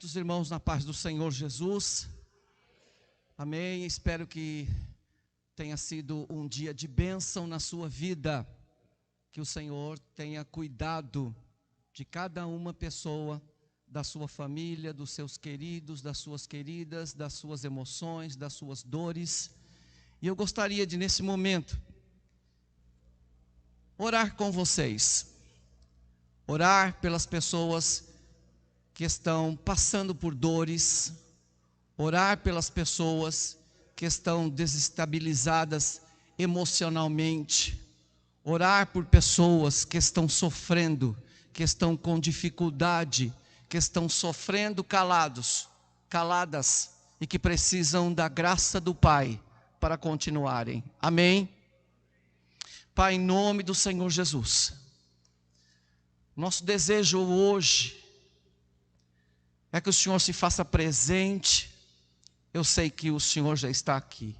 Cumprimentos, irmãos, na paz do Senhor Jesus. Amém. Espero que tenha sido um dia de bênção na sua vida. Que o Senhor tenha cuidado de cada uma pessoa, da sua família, dos seus queridos, das suas queridas, das suas emoções, das suas dores. E eu gostaria de, nesse momento, orar com vocês. Orar pelas pessoas que estão passando por dores, orar pelas pessoas que estão desestabilizadas emocionalmente, orar por pessoas que estão sofrendo, que estão com dificuldade, que estão sofrendo caladas, e que precisam da graça do Pai para continuarem. Amém? Pai, em nome do Senhor Jesus, nosso desejo hoje é que o Senhor se faça presente. Eu sei que o Senhor já está aqui.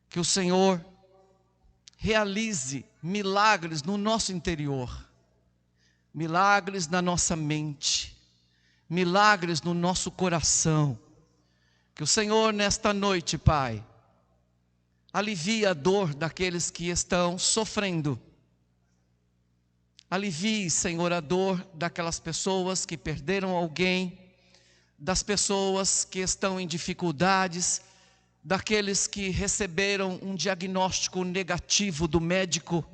Que o Senhor realize milagres no nosso interior, milagres na nossa mente, milagres no nosso coração. Que o Senhor, nesta noite, Pai, alivie a dor daqueles que estão sofrendo. Alivie, Senhor, a dor daquelas pessoas que perderam alguém, das pessoas que estão em dificuldades, daqueles que receberam um diagnóstico negativo do médico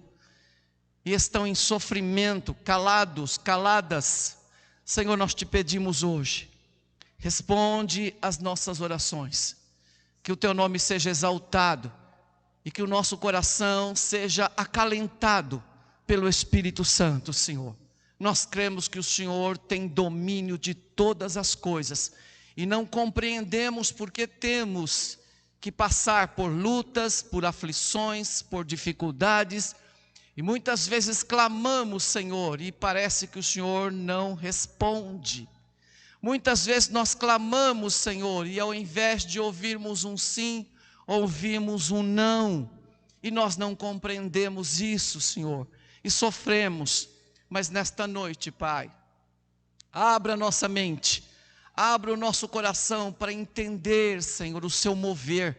e estão em sofrimento, caladas. Senhor, nós te pedimos hoje, responde às nossas orações, que o teu nome seja exaltado e que o nosso coração seja acalentado pelo Espírito Santo, Senhor. Nós cremos que o Senhor tem domínio de todas as coisas e não compreendemos porque temos que passar por lutas, por aflições, por dificuldades, e muitas vezes clamamos, Senhor, e parece que o Senhor não responde. Muitas vezes nós clamamos, Senhor, e ao invés de ouvirmos um sim, ouvimos um não, e nós não compreendemos isso, Senhor, e sofremos. Mas nesta noite, Pai, abra nossa mente, abra o nosso coração para entender, Senhor, o seu mover,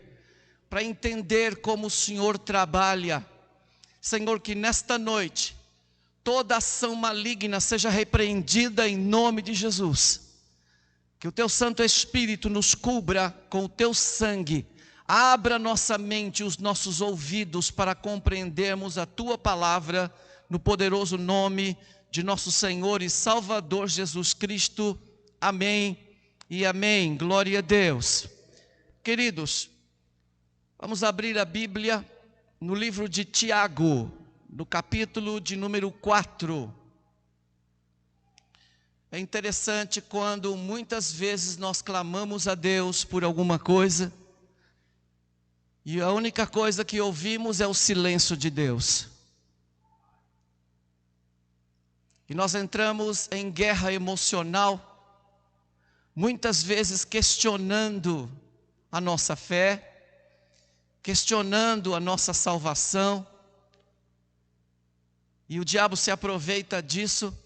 para entender como o Senhor trabalha. Senhor, que nesta noite, toda ação maligna seja repreendida em nome de Jesus. Que o teu Santo Espírito nos cubra com o teu sangue. Abra nossa mente e os nossos ouvidos para compreendermos a tua palavra, no poderoso nome de nosso Senhor e Salvador Jesus Cristo. Amém e amém. Glória a Deus. Queridos, vamos abrir a Bíblia no livro de Tiago, no capítulo de número 4. É interessante quando muitas vezes nós clamamos a Deus por alguma coisa e a única coisa que ouvimos é o silêncio de Deus. E nós entramos em guerra emocional, muitas vezes questionando a nossa fé, questionando a nossa salvação. E o diabo se aproveita disso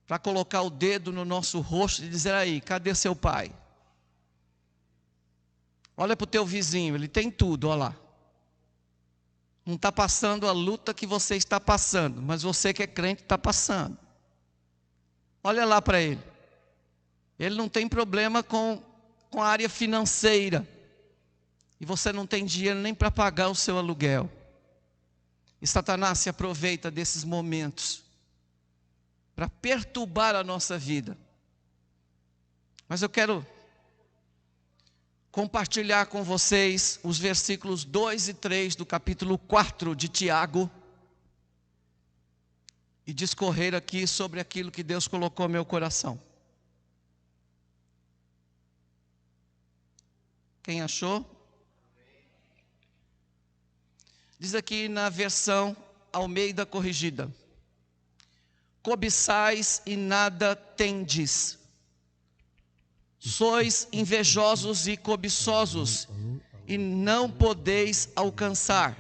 para colocar o dedo no nosso rosto e dizer: aí, cadê seu pai? Olha para o teu vizinho, ele tem tudo, olha lá. Não está passando a luta que você está passando, mas você que é crente está passando. Olha lá para ele. Ele não tem problema com a área financeira. E você não tem dinheiro nem para pagar o seu aluguel. E Satanás se aproveita desses momentos para perturbar a nossa vida. Mas eu quero compartilhar com vocês os versículos 2 e 3 do capítulo 4 de Tiago e discorrer aqui sobre aquilo que Deus colocou no meu coração. Quem achou? Diz aqui na versão Almeida Corrigida: cobiçais e nada tendes. Sois invejosos e cobiçosos, e não podeis alcançar.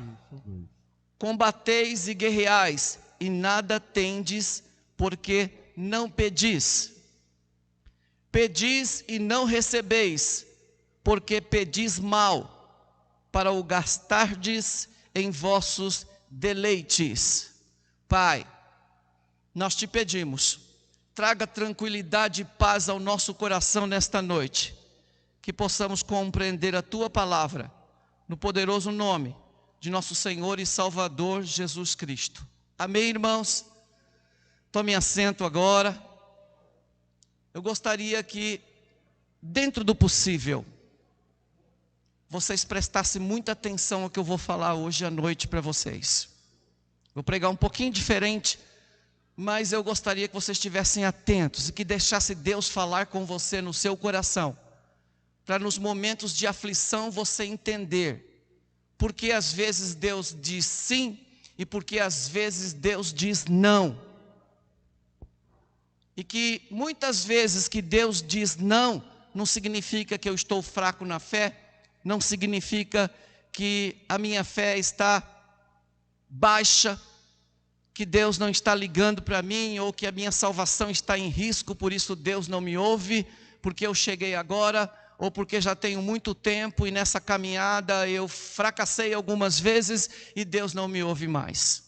Combateis e guerreais, e nada tendes, porque não pedis. Pedis e não recebeis, porque pedis mal, para o gastardes em vossos deleites. Pai, nós te pedimos, traga tranquilidade e paz ao nosso coração nesta noite, que possamos compreender a tua palavra, no poderoso nome de nosso Senhor e Salvador Jesus Cristo. Amém, irmãos? Tome assento agora. Eu gostaria que, dentro do possível, vocês prestassem muita atenção ao que eu vou falar hoje à noite para vocês. Vou pregar um pouquinho diferente, mas eu gostaria que vocês estivessem atentos e que deixasse Deus falar com você no seu coração, para nos momentos de aflição você entender porque às vezes Deus diz sim e porque às vezes Deus diz não. E que muitas vezes que Deus diz não, não significa que eu estou fraco na fé, não significa que a minha fé está baixa, que Deus não está ligando para mim, ou que a minha salvação está em risco, por isso Deus não me ouve, porque eu cheguei agora, ou porque já tenho muito tempo e nessa caminhada eu fracassei algumas vezes e Deus não me ouve mais.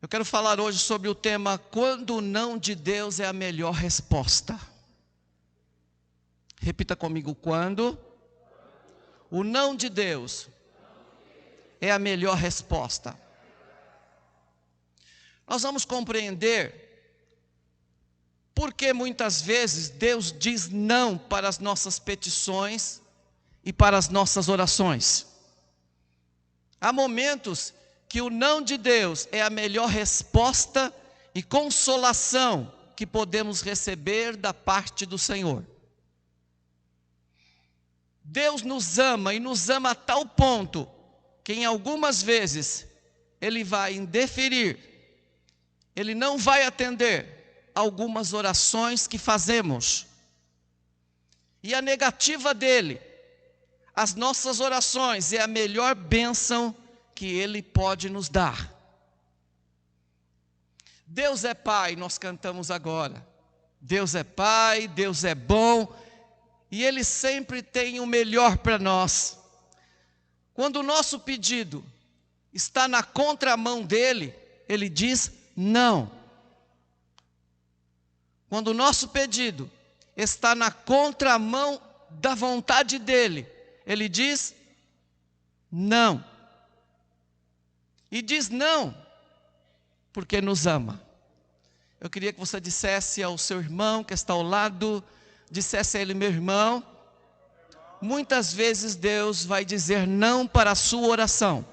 Eu quero falar hoje sobre o tema, quando o não de Deus é a melhor resposta. Repita comigo, quando o não de Deus é a melhor resposta. Nós vamos compreender porque muitas vezes Deus diz não para as nossas petições e para as nossas orações. Há momentos que o não de Deus é a melhor resposta e consolação que podemos receber da parte do Senhor. Deus nos ama e nos ama a tal ponto que em algumas vezes Ele vai indeferir, Ele não vai atender algumas orações que fazemos. E a negativa dele, as nossas orações, é a melhor bênção que Ele pode nos dar. Deus é Pai, nós cantamos agora. Deus é Pai, Deus é bom, e Ele sempre tem o melhor para nós. Quando o nosso pedido está na contramão dEle, Ele diz não. Quando o nosso pedido está na contramão da vontade dEle, Ele diz não. E diz não, porque nos ama. Eu queria que você dissesse ao seu irmão que está ao lado, dissesse a ele, meu irmão, muitas vezes Deus vai dizer não para a sua oração.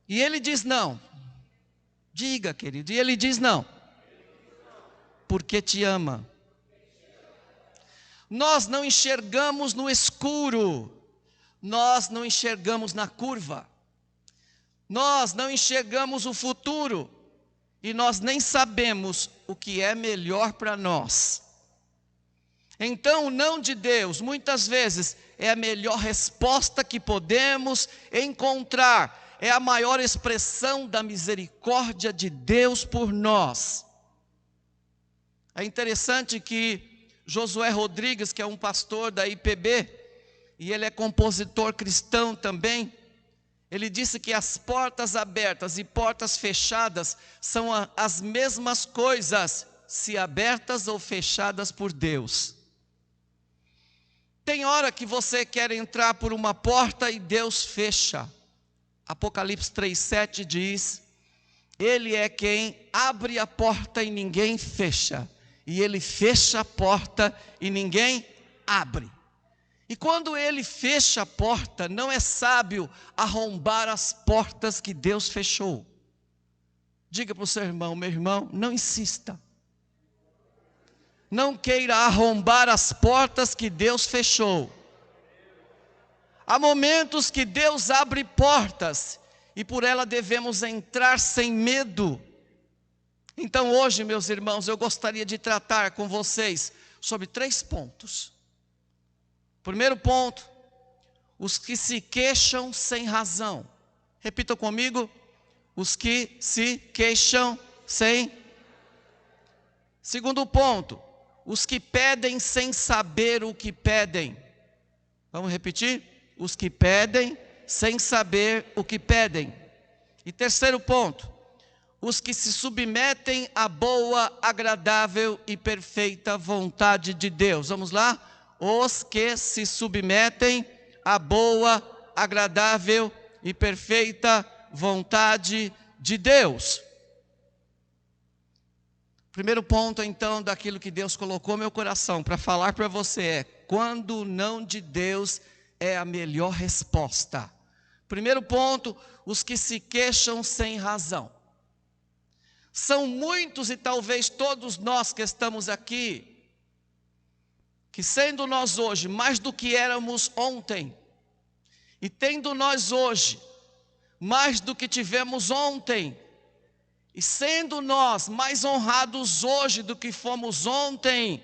E Ele diz não. Diga, querido, e Ele diz não. Porque te ama. Nós não enxergamos no escuro, nós não enxergamos na curva, nós não enxergamos o futuro, e nós nem sabemos o que é melhor para nós. Então o não de Deus, muitas vezes, é a melhor resposta que podemos encontrar, é a maior expressão da misericórdia de Deus por nós. É interessante que Josué Rodrigues, que é um pastor da IPB, e ele é compositor cristão também, ele disse que as portas abertas e portas fechadas são as mesmas coisas, se abertas ou fechadas por Deus. Tem hora que você quer entrar por uma porta e Deus fecha. Apocalipse 3:7 diz, Ele é quem abre a porta e ninguém fecha. E Ele fecha a porta e ninguém abre. E quando Ele fecha a porta, não é sábio arrombar as portas que Deus fechou. Diga para o seu irmão, meu irmão, não insista. Não queira arrombar as portas que Deus fechou. Há momentos que Deus abre portas e por ela devemos entrar sem medo. Então hoje, meus irmãos, eu gostaria de tratar com vocês sobre 3 pontos. Primeiro ponto, os que se queixam sem razão. Repita comigo, os que se queixam sem. Segundo ponto, os que pedem sem saber o que pedem. Vamos repetir? Os que pedem sem saber o que pedem. E terceiro ponto, os que se submetem à boa, agradável e perfeita vontade de Deus. Vamos lá? Os que se submetem à boa, agradável e perfeita vontade de Deus. Primeiro ponto, então, daquilo que Deus colocou no meu coração para falar para você é: quando o não de Deus é a melhor resposta. Primeiro ponto, os que se queixam sem razão. São muitos e talvez todos nós que estamos aqui, que sendo nós hoje mais do que éramos ontem, e tendo nós hoje mais do que tivemos ontem, e sendo nós mais honrados hoje do que fomos ontem,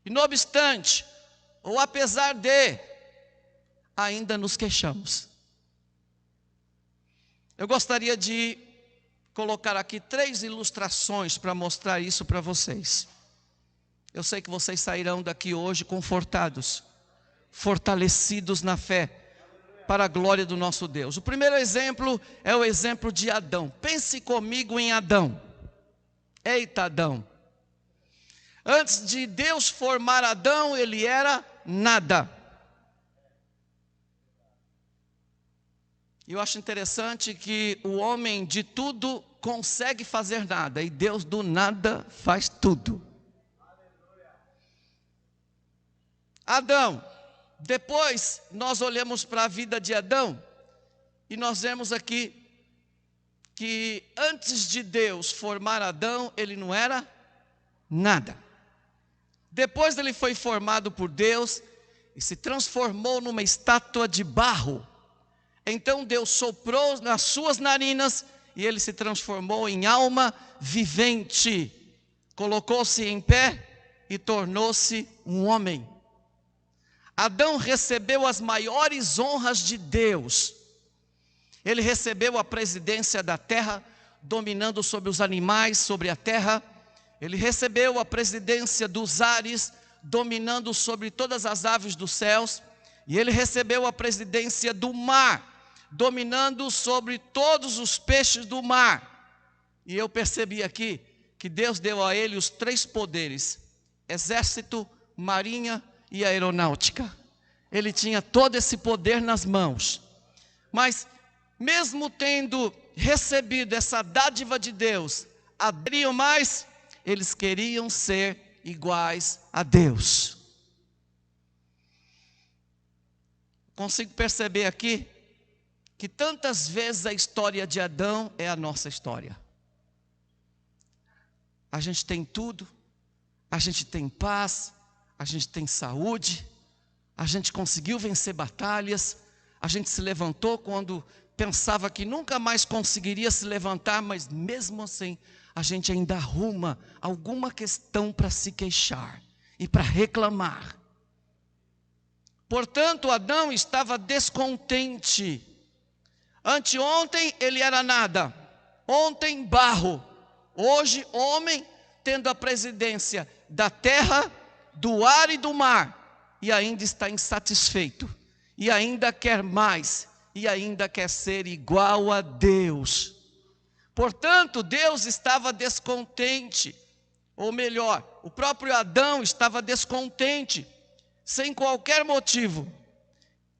e não obstante, ou apesar de, ainda nos queixamos. Eu gostaria de colocar aqui 3 ilustrações para mostrar isso para vocês. Eu sei que vocês sairão daqui hoje confortados, fortalecidos na fé, para a glória do nosso Deus. O primeiro exemplo é o exemplo de Adão. Pense comigo em Adão. Eita, Adão. Antes de Deus formar Adão, ele era nada. Eu acho interessante que o homem de tudo consegue fazer nada, e Deus do nada faz tudo. Adão. Depois nós olhamos para a vida de Adão e nós vemos aqui que antes de Deus formar Adão, ele não era nada. Depois ele foi formado por Deus e se transformou numa estátua de barro. Então Deus soprou nas suas narinas e ele se transformou em alma vivente. Colocou-se em pé e tornou-se um homem. Adão recebeu as maiores honras de Deus. Ele recebeu a presidência da terra, dominando sobre os animais, sobre a terra. Ele recebeu a presidência dos ares, dominando sobre todas as aves dos céus. E ele recebeu a presidência do mar, dominando sobre todos os peixes do mar. E eu percebi aqui que Deus deu a ele os 3 poderes: exército, marinha e aeronáutica. Ele tinha todo esse poder nas mãos. Mas mesmo tendo recebido essa dádiva de Deus, aderiam mais, eles queriam ser iguais a Deus. Consigo perceber aqui que tantas vezes a história de Adão é a nossa história. A gente tem tudo, a gente tem paz, a gente tem saúde, a gente conseguiu vencer batalhas, a gente se levantou quando pensava que nunca mais conseguiria se levantar, mas mesmo assim, a gente ainda arruma alguma questão para se queixar e para reclamar. Portanto, Adão estava descontente. Anteontem ele era nada, ontem barro, hoje homem, tendo a presidência da terra, do ar e do mar, e ainda está insatisfeito, e ainda quer mais, e ainda quer ser igual a Deus. Portanto, Deus estava descontente, ou melhor, o próprio Adão estava descontente, sem qualquer motivo.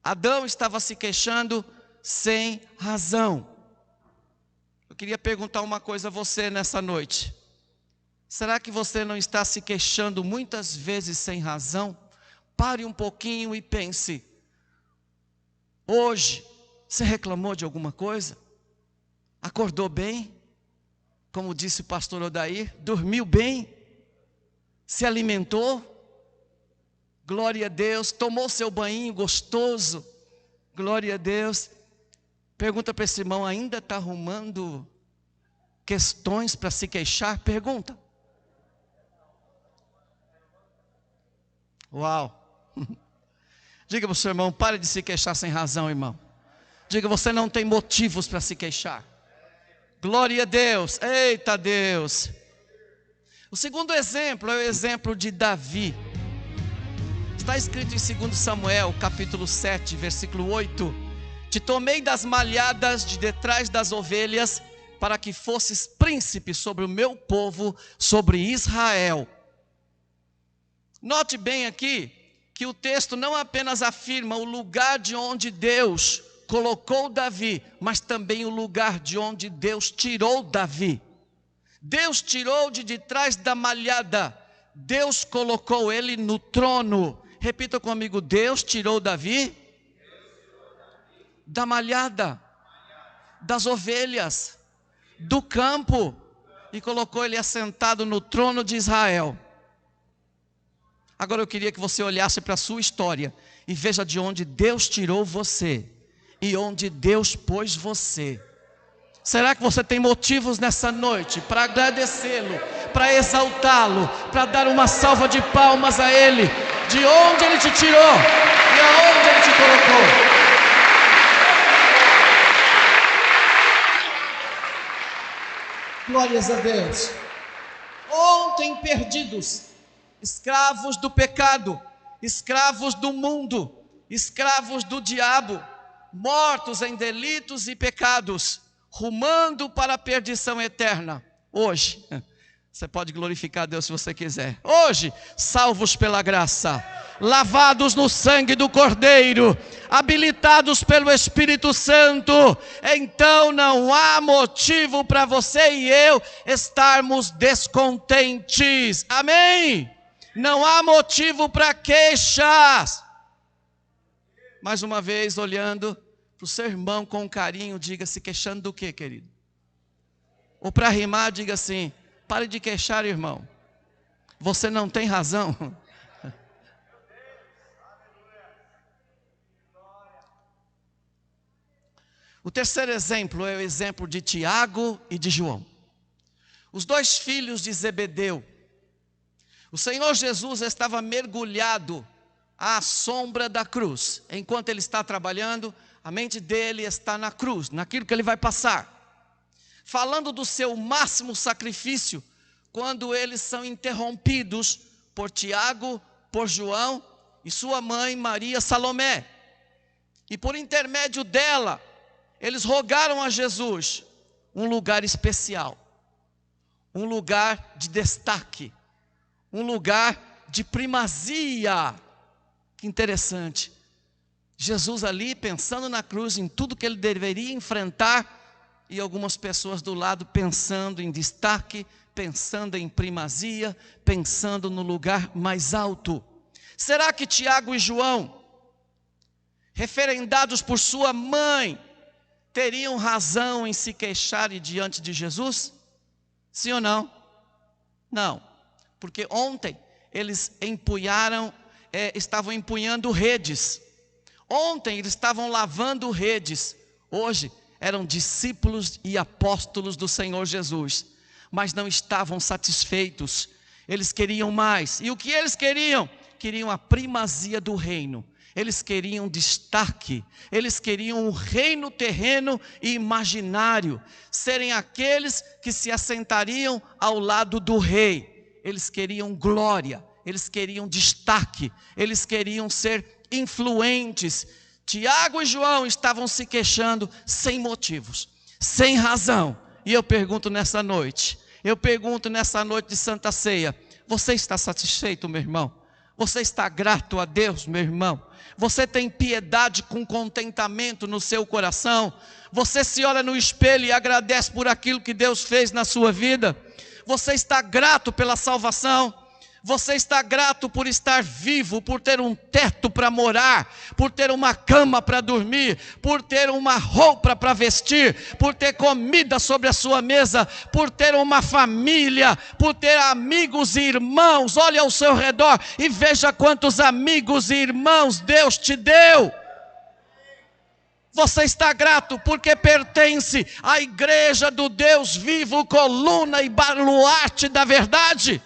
Adão estava se queixando sem razão. Eu queria perguntar uma coisa a você nessa noite. Será que você não está se queixando muitas vezes sem razão? Pare um pouquinho e pense. Hoje, você reclamou de alguma coisa? Acordou bem? Como disse o pastor Odair, dormiu bem? Se alimentou? Glória a Deus. Tomou seu banho gostoso? Glória a Deus. Pergunta para esse irmão, ainda está arrumando questões para se queixar? Pergunta. Uau. Diga para o seu irmão, pare de se queixar sem razão, irmão. Diga, você não tem motivos para se queixar. Glória a Deus. Eita Deus. O segundo exemplo é o exemplo de Davi. Está escrito em 2 Samuel, capítulo 7, versículo 8: Te tomei das malhadas de detrás das ovelhas, para que fosses príncipe sobre o meu povo, sobre Israel. Note bem aqui, que o texto não apenas afirma o lugar de onde Deus colocou Davi, mas também o lugar de onde Deus tirou Davi. Deus tirou de trás da malhada, Deus colocou ele no trono. Repita comigo: Deus tirou Davi da malhada, das ovelhas, do campo, e colocou ele assentado no trono de Israel. Agora eu queria que você olhasse para a sua história e veja de onde Deus tirou você e onde Deus pôs você. Será que você tem motivos nessa noite para agradecê-lo, para exaltá-lo, para dar uma salva de palmas a Ele, de onde Ele te tirou e aonde Ele te colocou? Glórias a Deus. Ontem perdidos, escravos do pecado, escravos do mundo, escravos do diabo, mortos em delitos e pecados, rumando para a perdição eterna. Hoje, você pode glorificar a Deus se você quiser. Hoje, salvos pela graça, lavados no sangue do Cordeiro, habilitados pelo Espírito Santo, então não há motivo para você e eu estarmos descontentes. Amém? Não há motivo para queixas. Mais uma vez, olhando para o seu irmão com carinho, diga: se queixando do que, querido? Ou para rimar, diga assim: pare de queixar, irmão, você não tem razão. O terceiro exemplo é o exemplo de Tiago e de João, os dois filhos de Zebedeu. O Senhor Jesus estava mergulhado à sombra da cruz. Enquanto ele está trabalhando, a mente dele está na cruz, naquilo que ele vai passar. Falando do seu máximo sacrifício, quando eles são interrompidos por Tiago, por João e sua mãe Maria Salomé. E por intermédio dela, eles rogaram a Jesus um lugar especial, um lugar de destaque, um lugar de primazia. Que interessante. Jesus ali pensando na cruz, em tudo que ele deveria enfrentar, e algumas pessoas do lado pensando em destaque, pensando em primazia, pensando no lugar mais alto. Será que Tiago e João, referendados por sua mãe, teriam razão em se queixarem diante de Jesus? Sim ou não? Não, porque ontem eles estavam empunhando redes. Ontem eles estavam lavando redes. Hoje eram discípulos e apóstolos do Senhor Jesus, mas não estavam satisfeitos. Eles queriam mais. E o que eles queriam? Queriam a primazia do reino. Eles queriam destaque, eles queriam um reino terreno e imaginário, serem aqueles que se assentariam ao lado do rei. Eles queriam glória, eles queriam destaque, eles queriam ser influentes. Tiago e João estavam se queixando sem motivos, sem razão. E eu pergunto nessa noite de Santa Ceia: você está satisfeito, meu irmão? Você está grato a Deus, meu irmão? Você tem piedade com contentamento no seu coração? Você se olha no espelho e agradece por aquilo que Deus fez na sua vida? Você está grato pela salvação? Você está grato por estar vivo, por ter um teto para morar, por ter uma cama para dormir, por ter uma roupa para vestir, por ter comida sobre a sua mesa, por ter uma família, por ter amigos e irmãos? Olhe ao seu redor e veja quantos amigos e irmãos Deus te deu. Você está grato porque pertence à igreja do Deus vivo, coluna e baluarte da verdade?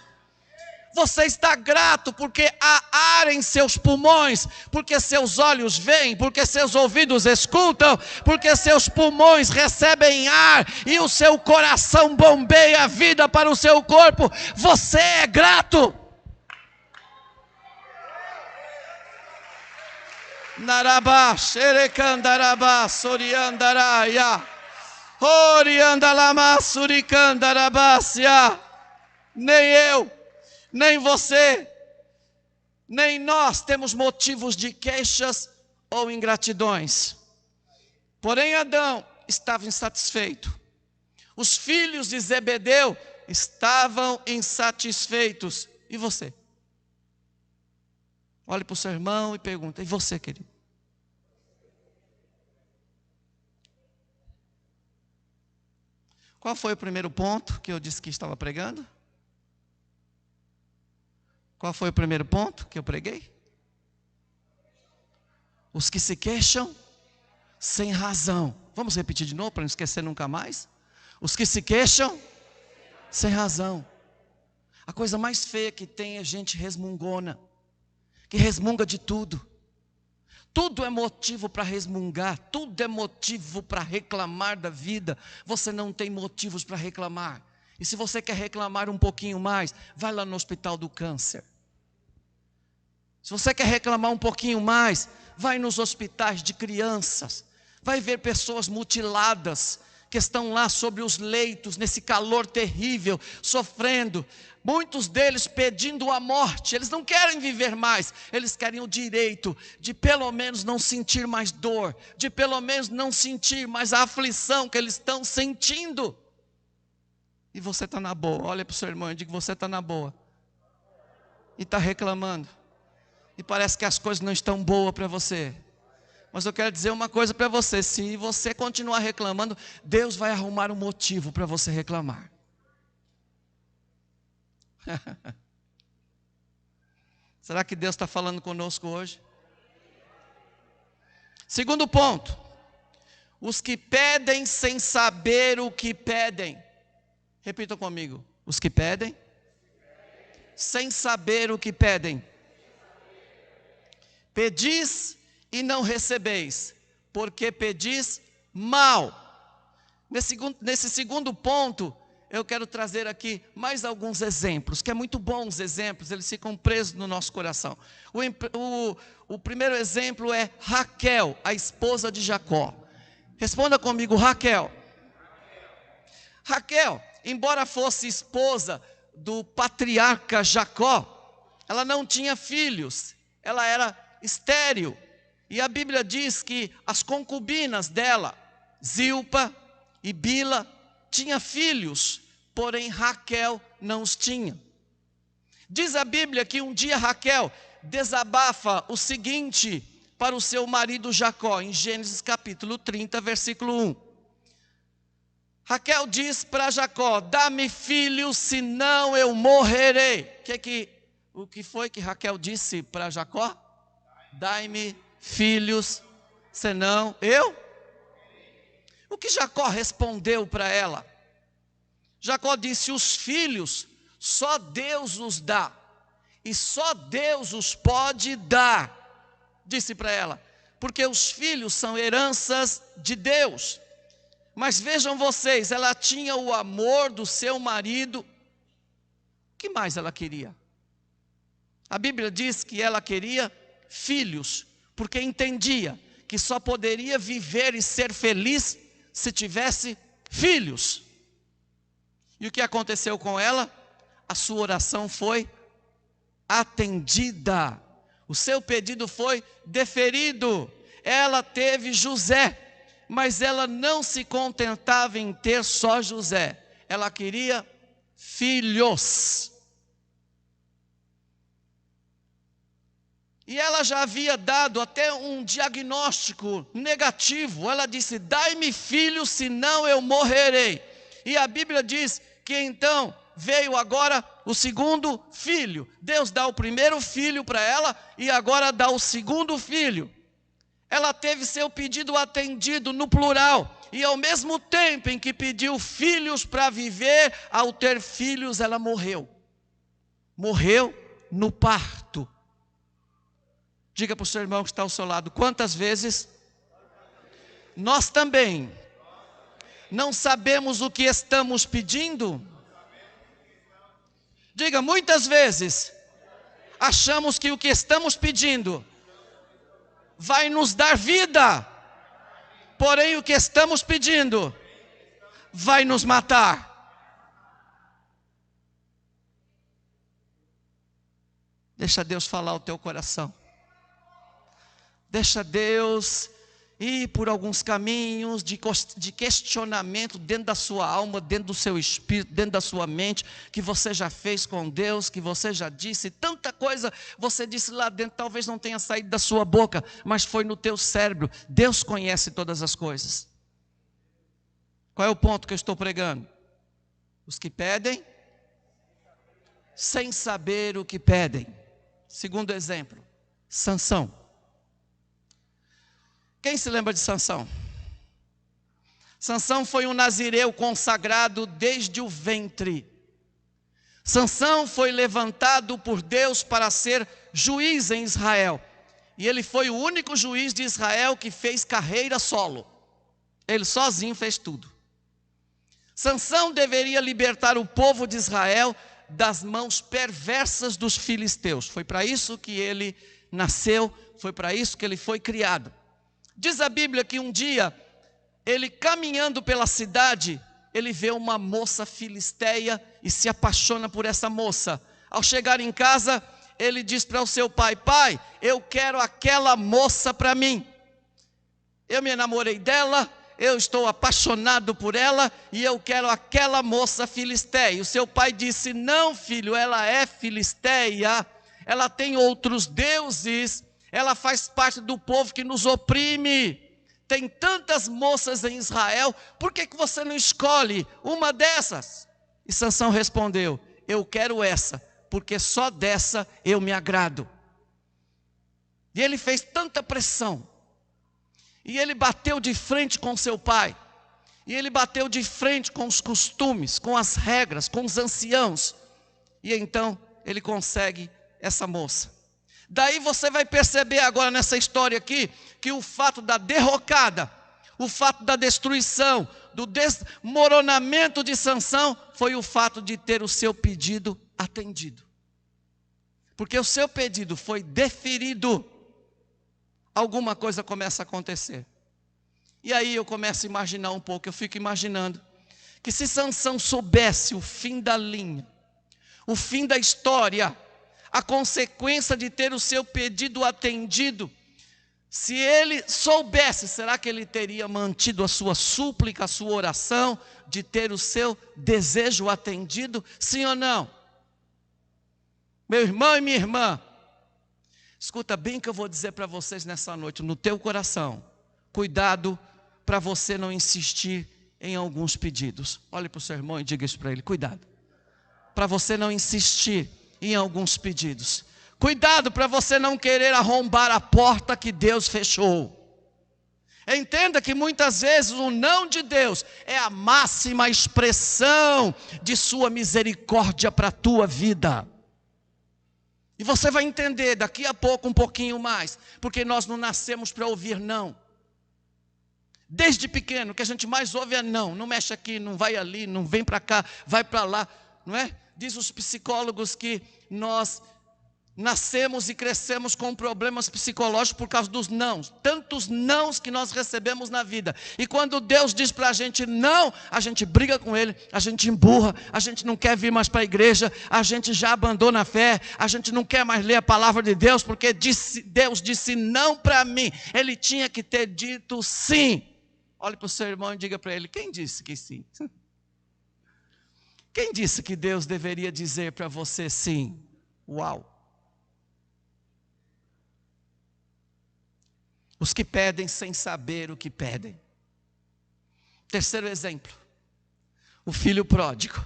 Você está grato porque há ar em seus pulmões, porque seus olhos veem, porque seus ouvidos escutam, porque seus pulmões recebem ar e o seu coração bombeia a vida para o seu corpo. Você é grato. Narabá, xerecandarabá, soriandaraya, oriandalama, suricandarabacia. Nem eu, nem você, nem nós temos motivos de queixas ou ingratidões. Porém, Adão estava insatisfeito. Os filhos de Zebedeu estavam insatisfeitos. E você? Olhe para o seu irmão e pergunta: e você, querido? Qual foi o primeiro ponto que eu disse que estava pregando? Qual foi o primeiro ponto que eu preguei? Os que se queixam sem razão. Vamos repetir de novo para não esquecer nunca mais? Os que se queixam sem razão. A coisa mais feia que tem é gente resmungona, que resmunga de tudo. Tudo é motivo para resmungar, tudo é motivo para reclamar da vida. Você não tem motivos para reclamar. E se você quer reclamar um pouquinho mais, vai lá no Hospital do Câncer. Se você quer reclamar um pouquinho mais, vai nos hospitais de crianças. Vai ver pessoas mutiladas, que estão lá sobre os leitos, nesse calor terrível, sofrendo. Muitos deles pedindo a morte. Eles não querem viver mais. Eles querem o direito de pelo menos não sentir mais dor, de pelo menos não sentir mais a aflição que eles estão sentindo. E você está na boa. Olha para o seu irmão e diga: você está na boa. E está reclamando. E parece que as coisas não estão boas para você. Mas eu quero dizer uma coisa para você: se você continuar reclamando, Deus vai arrumar um motivo para você reclamar. Será que Deus está falando conosco hoje? Segundo ponto: os que pedem sem saber o que pedem. Repita comigo: os que pedem sem saber o que pedem. Pedis e não recebeis, porque pedis mal. Nesse segundo ponto, eu quero trazer aqui mais alguns exemplos, que é muito bom os exemplos, eles ficam presos no nosso coração. O primeiro exemplo é Raquel, a esposa de Jacó. Responda comigo: Raquel. Raquel, embora fosse esposa do patriarca Jacó, ela não tinha filhos, ela era estéril. E a Bíblia diz que as concubinas dela, Zilpa e Bila, tinham filhos, porém Raquel não os tinha. Diz a Bíblia que um dia Raquel desabafa o seguinte para o seu marido Jacó, em Gênesis capítulo 30, versículo 1. Raquel diz para Jacó: dá-me filhos, senão eu morrerei. O que foi que Raquel disse para Jacó? Dai-me filhos, senão eu. O que Jacó respondeu para ela? Jacó disse: os filhos só Deus os dá, e só Deus os pode dar. Disse para ela: porque os filhos são heranças de Deus. Mas vejam vocês, ela tinha o amor do seu marido. O que mais ela queria? A Bíblia diz que ela queria filhos, porque entendia que só poderia viver e ser feliz se tivesse filhos. E o que aconteceu com ela? A sua oração foi atendida. O seu pedido foi deferido. Ela teve José, mas ela não se contentava em ter só José. Ela queria filhos. E ela já havia dado até um diagnóstico negativo. Ela disse: dai-me filho, senão eu morrerei. E a Bíblia diz que então veio agora o segundo filho. Deus dá o primeiro filho para ela e agora dá o segundo filho. Ela teve seu pedido atendido no plural. E ao mesmo tempo em que pediu filhos para viver, ao ter filhos ela morreu. morreu no parto. Diga para o seu irmão que está ao seu lado, quantas vezes nós também não sabemos o que estamos pedindo? Diga, muitas vezes achamos que o que estamos pedindo vai nos dar vida, porém o que estamos pedindo vai nos matar. Deixa Deus falar o teu coração. Deixa Deus ir por alguns caminhos de questionamento dentro da sua alma, dentro do seu espírito, dentro da sua mente, que você já fez com Deus, que você já disse, tanta coisa você disse lá dentro, talvez não tenha saído da sua boca, mas foi no teu cérebro. Deus conhece todas as coisas. Qual é o ponto que eu estou pregando? Os que pedem, sem saber o que pedem. Segundo exemplo, Sansão. Quem se lembra de Sansão? Sansão foi um nazireu consagrado desde o ventre. Sansão foi levantado por Deus para ser juiz em Israel. E ele foi o único juiz de Israel que fez carreira solo. Ele sozinho fez tudo. Sansão deveria libertar o povo de Israel das mãos perversas dos filisteus. Foi para isso que ele nasceu, foi para isso que ele foi criado. Diz a Bíblia que um dia, ele caminhando pela cidade, ele vê uma moça filisteia e se apaixona por essa moça. Ao chegar em casa, ele diz para o seu pai: pai, eu quero aquela moça para mim. Eu me enamorei dela, eu estou apaixonado por ela e eu quero aquela moça filisteia. E o seu pai disse: não, filho, ela é filisteia, ela tem outros deuses, ela faz parte do povo que nos oprime. Tem tantas moças em Israel, por que você não escolhe uma dessas? E Sansão respondeu: eu quero essa, porque só dessa eu me agrado. E ele fez tanta pressão, e ele bateu de frente com seu pai, e ele bateu de frente com os costumes, com as regras, com os anciãos, e então ele consegue essa moça. Daí você vai perceber agora nessa história aqui, que o fato da derrocada, o fato da destruição, do desmoronamento de Sansão, foi o fato de ter o seu pedido atendido. Porque o seu pedido foi deferido, alguma coisa começa a acontecer. E aí eu começo a imaginar um pouco, eu fico imaginando, que se Sansão soubesse o fim da linha, o fim da história, a consequência de ter o seu pedido atendido, se ele soubesse, será que ele teria mantido a sua súplica, a sua oração, de ter o seu desejo atendido? Sim ou não? Meu irmão e minha irmã, escuta bem o que eu vou dizer para vocês nessa noite, no teu coração. Cuidado para você não insistir em alguns pedidos. Olhe para o seu irmão e diga isso para ele: cuidado, para você não insistir em alguns pedidos. Cuidado para você não querer arrombar a porta que Deus fechou. Entenda que muitas vezes o não de Deus é a máxima expressão de sua misericórdia para a tua vida. E você vai entender daqui a pouco um pouquinho mais, porque nós não nascemos para ouvir não. Desde pequeno, o que a gente mais ouve é não. Não mexe aqui, não vai ali, não vem para cá, vai para lá, não é? Diz os psicólogos que nós nascemos e crescemos com problemas psicológicos por causa dos nãos. Tantos nãos que nós recebemos na vida. E quando Deus diz para a gente não, a gente briga com Ele, a gente emburra, a gente não quer vir mais para a igreja, a gente já abandona a fé, a gente não quer mais ler a palavra de Deus, porque Deus disse não para mim. Ele tinha que ter dito sim. Olhe para o seu irmão e diga para ele: quem disse que sim? Quem disse que Deus deveria dizer para você sim? Uau! Os que pedem sem saber o que pedem. Terceiro exemplo, o filho pródigo.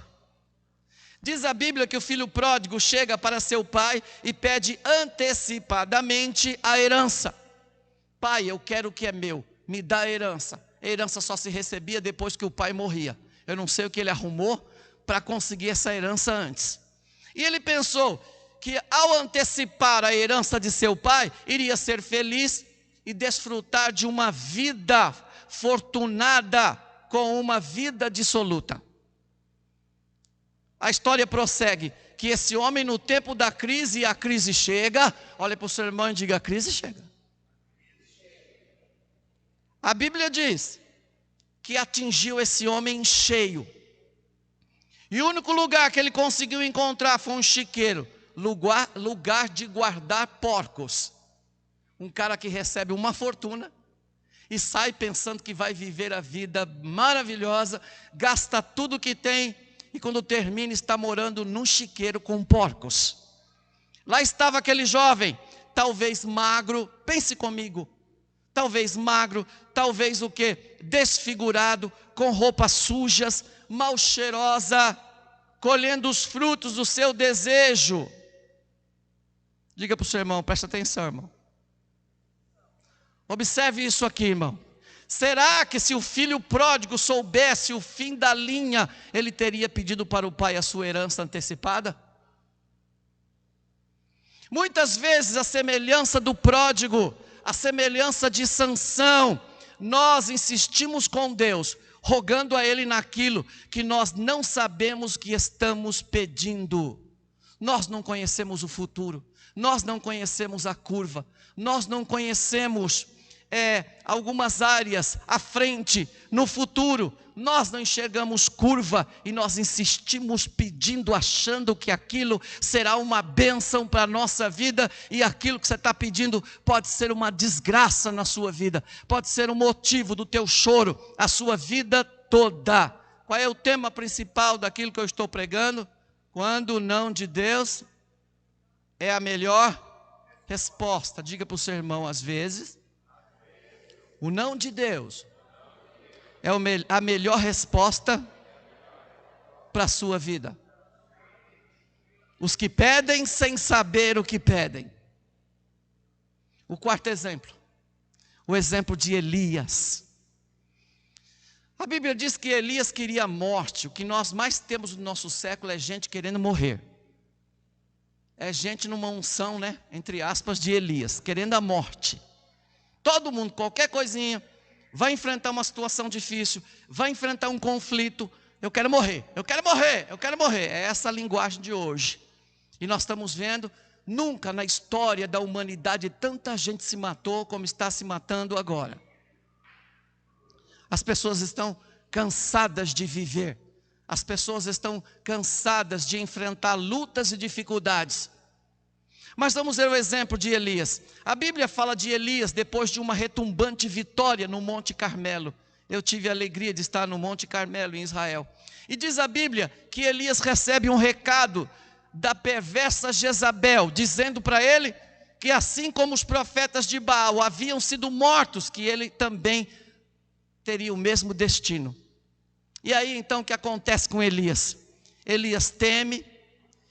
Diz a Bíblia que o filho pródigo chega para seu pai e pede antecipadamente a herança. Pai, eu quero o que é meu, me dá a herança. A herança só se recebia depois que o pai morria. Eu não sei o que ele arrumou para conseguir essa herança antes. E ele pensou que ao antecipar a herança de seu pai, iria ser feliz e desfrutar de uma vida fortunada com uma vida dissoluta. A história prossegue, que esse homem no tempo da crise, e a crise chega, olha para o seu irmão e diga, a crise chega. A Bíblia diz que atingiu esse homem em cheio. E o único lugar que ele conseguiu encontrar foi um chiqueiro, lugar de guardar porcos. Um cara que recebe uma fortuna e sai pensando que vai viver a vida maravilhosa, gasta tudo que tem e quando termina está morando num chiqueiro com porcos. Lá estava aquele jovem, talvez magro, pense comigo, talvez magro, talvez o quê? Desfigurado, com roupas sujas, mal cheirosa, colhendo os frutos do seu desejo. Diga para o seu irmão, presta atenção, irmão. Observe isso aqui, irmão. Será que se o filho pródigo soubesse o fim da linha, ele teria pedido para o pai a sua herança antecipada? Muitas vezes a semelhança do pródigo, a semelhança de Sansão, nós insistimos com Deus, rogando a Ele naquilo que nós não sabemos que estamos pedindo. Nós não conhecemos o futuro, nós não conhecemos a curva, nós não conhecemos algumas áreas à frente, no futuro, nós não enxergamos curva e nós insistimos pedindo, achando que aquilo será uma bênção para a nossa vida e aquilo que você está pedindo pode ser uma desgraça na sua vida, pode ser um motivo do teu choro, a sua vida toda. Qual é o tema principal daquilo que eu estou pregando? Quando o não de Deus é a melhor resposta. Diga para o seu irmão, às vezes o não de Deus é a melhor resposta para a sua vida. Os que pedem sem saber o que pedem. O quarto exemplo, o exemplo de Elias. A Bíblia diz que Elias queria a morte. O que nós mais temos no nosso século é gente querendo morrer. É gente numa unção, né, entre aspas, de Elias, querendo a morte. Todo mundo, qualquer coisinha, vai enfrentar uma situação difícil, vai enfrentar um conflito. Eu quero morrer, eu quero morrer, eu quero morrer. É essa a linguagem de hoje. E nós estamos vendo, nunca na história da humanidade tanta gente se matou como está se matando agora. As pessoas estão cansadas de viver. As pessoas estão cansadas de enfrentar lutas e dificuldades. Mas vamos ver o exemplo de Elias. A Bíblia fala de Elias depois de uma retumbante vitória no Monte Carmelo. Eu tive a alegria de estar no Monte Carmelo, em Israel. E diz a Bíblia que Elias recebe um recado da perversa Jezabel, dizendo para ele que assim como os profetas de Baal haviam sido mortos, que ele também teria o mesmo destino. E aí então o que acontece com Elias? Elias teme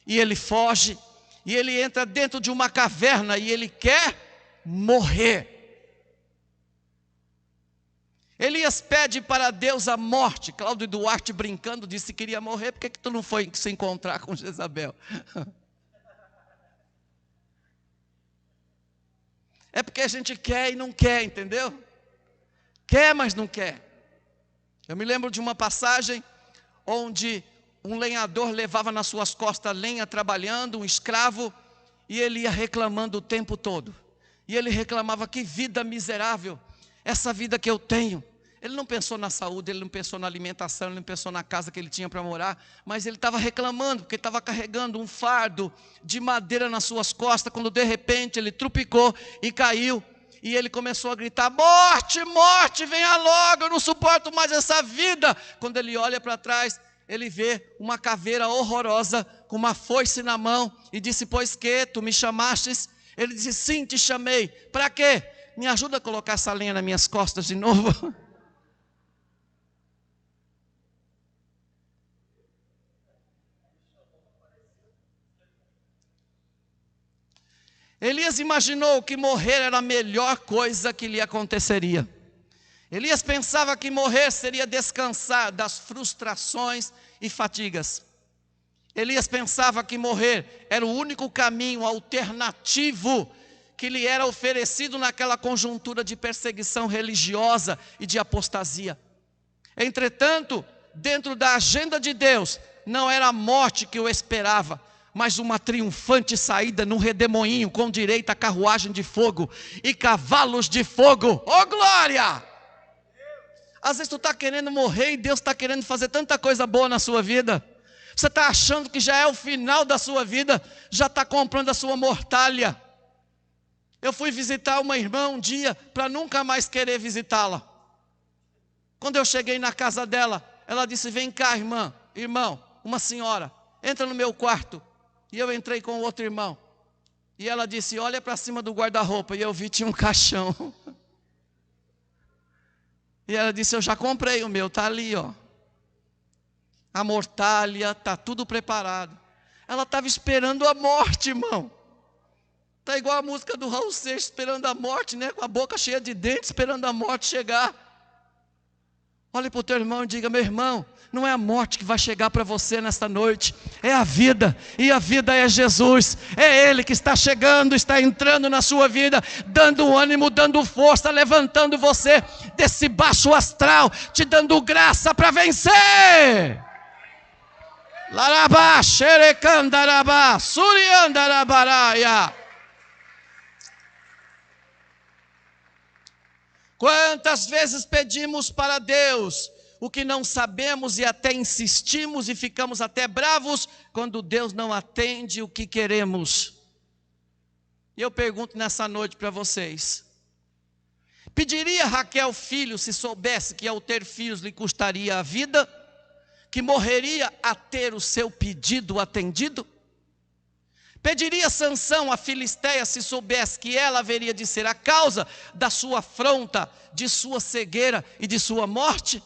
e ele foge. E ele entra dentro de uma caverna e ele quer morrer. Elias pede para Deus a morte. Cláudio Duarte brincando disse que queria morrer. Por que tu não foi se encontrar com Jezabel? É porque a gente quer e não quer, entendeu? Quer, mas não quer. Eu me lembro de uma passagem onde um lenhador levava nas suas costas lenha trabalhando, um escravo, e ele ia reclamando o tempo todo. E ele reclamava, que vida miserável, essa vida que eu tenho. Ele não pensou na saúde, ele não pensou na alimentação, ele não pensou na casa que ele tinha para morar, mas ele estava reclamando, porque ele estava carregando um fardo de madeira nas suas costas, quando de repente ele trupicou e caiu. E ele começou a gritar, morte, morte, venha logo, eu não suporto mais essa vida. Quando ele olha para trás, ele vê uma caveira horrorosa, com uma foice na mão, e disse, pois que, tu me chamastes? Ele disse, sim, te chamei. Para quê? Me ajuda a colocar essa lenha nas minhas costas de novo. Elias imaginou que morrer era a melhor coisa que lhe aconteceria. Elias pensava que morrer seria descansar das frustrações e fatigas. Elias pensava que morrer era o único caminho alternativo que lhe era oferecido naquela conjuntura de perseguição religiosa e de apostasia. Entretanto, dentro da agenda de Deus, não era a morte que o esperava, mas uma triunfante saída num redemoinho com direito a carruagem de fogo e cavalos de fogo. Oh glória! Às vezes tu está querendo morrer e Deus está querendo fazer tanta coisa boa na sua vida. Você está achando que já é o final da sua vida, já está comprando a sua mortalha. Eu fui visitar uma irmã um dia para nunca mais querer visitá-la. Quando eu cheguei na casa dela, ela disse: vem cá, irmão, uma senhora, entra no meu quarto. E eu entrei com o outro irmão. E ela disse: olha para cima do guarda-roupa. E eu vi, tinha um caixão. E ela disse: eu já comprei o meu, está ali, ó. A mortalha, está tudo preparado. Ela estava esperando a morte, irmão. Está igual a música do Raul Seixas, esperando a morte, né? Com a boca cheia de dentes, esperando a morte chegar. Olhe para o teu irmão e diga: meu irmão, não é a morte que vai chegar para você nesta noite, é a vida, e a vida é Jesus, é Ele que está chegando, está entrando na sua vida, dando ânimo, dando força, levantando você desse baixo astral, te dando graça para vencer. Larabá, xerecandarabá, suriandarabaraia. Quantas vezes pedimos para Deus o que não sabemos e até insistimos e ficamos até bravos quando Deus não atende o que queremos. E eu pergunto nessa noite para vocês: pediria Raquel filho se soubesse que ao ter filhos lhe custaria a vida? Que morreria a ter o seu pedido atendido? Pediria Sansão a Filisteia se soubesse que ela haveria de ser a causa da sua afronta, de sua cegueira e de sua morte?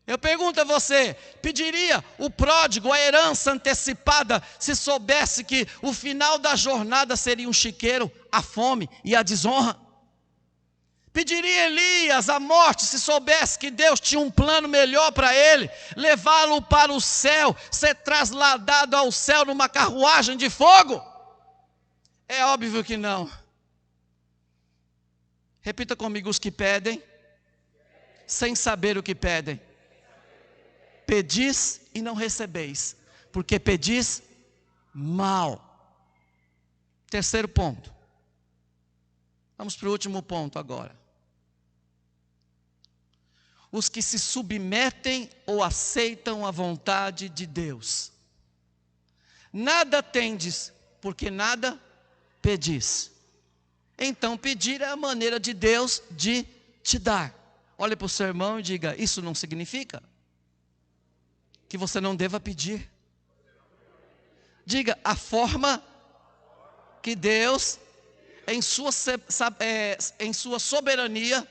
Eu pergunto a você: pediria o pródigo a herança antecipada se soubesse que o final da jornada seria um chiqueiro, a fome e a desonra? Pediria Elias a morte se soubesse que Deus tinha um plano melhor para ele, levá-lo para o céu, ser trasladado ao céu numa carruagem de fogo? É óbvio que não. Repita comigo: os que pedem, sem saber o que pedem. Pedis e não recebeis, porque pedis mal. Terceiro ponto. Vamos para o último ponto agora. Os que se submetem ou aceitam a vontade de Deus. Nada tendes, porque nada pedis. Então pedir é a maneira de Deus de te dar. Olhe para o seu irmão e diga: isso não significa que você não deva pedir. Diga: a forma que Deus, em sua soberania,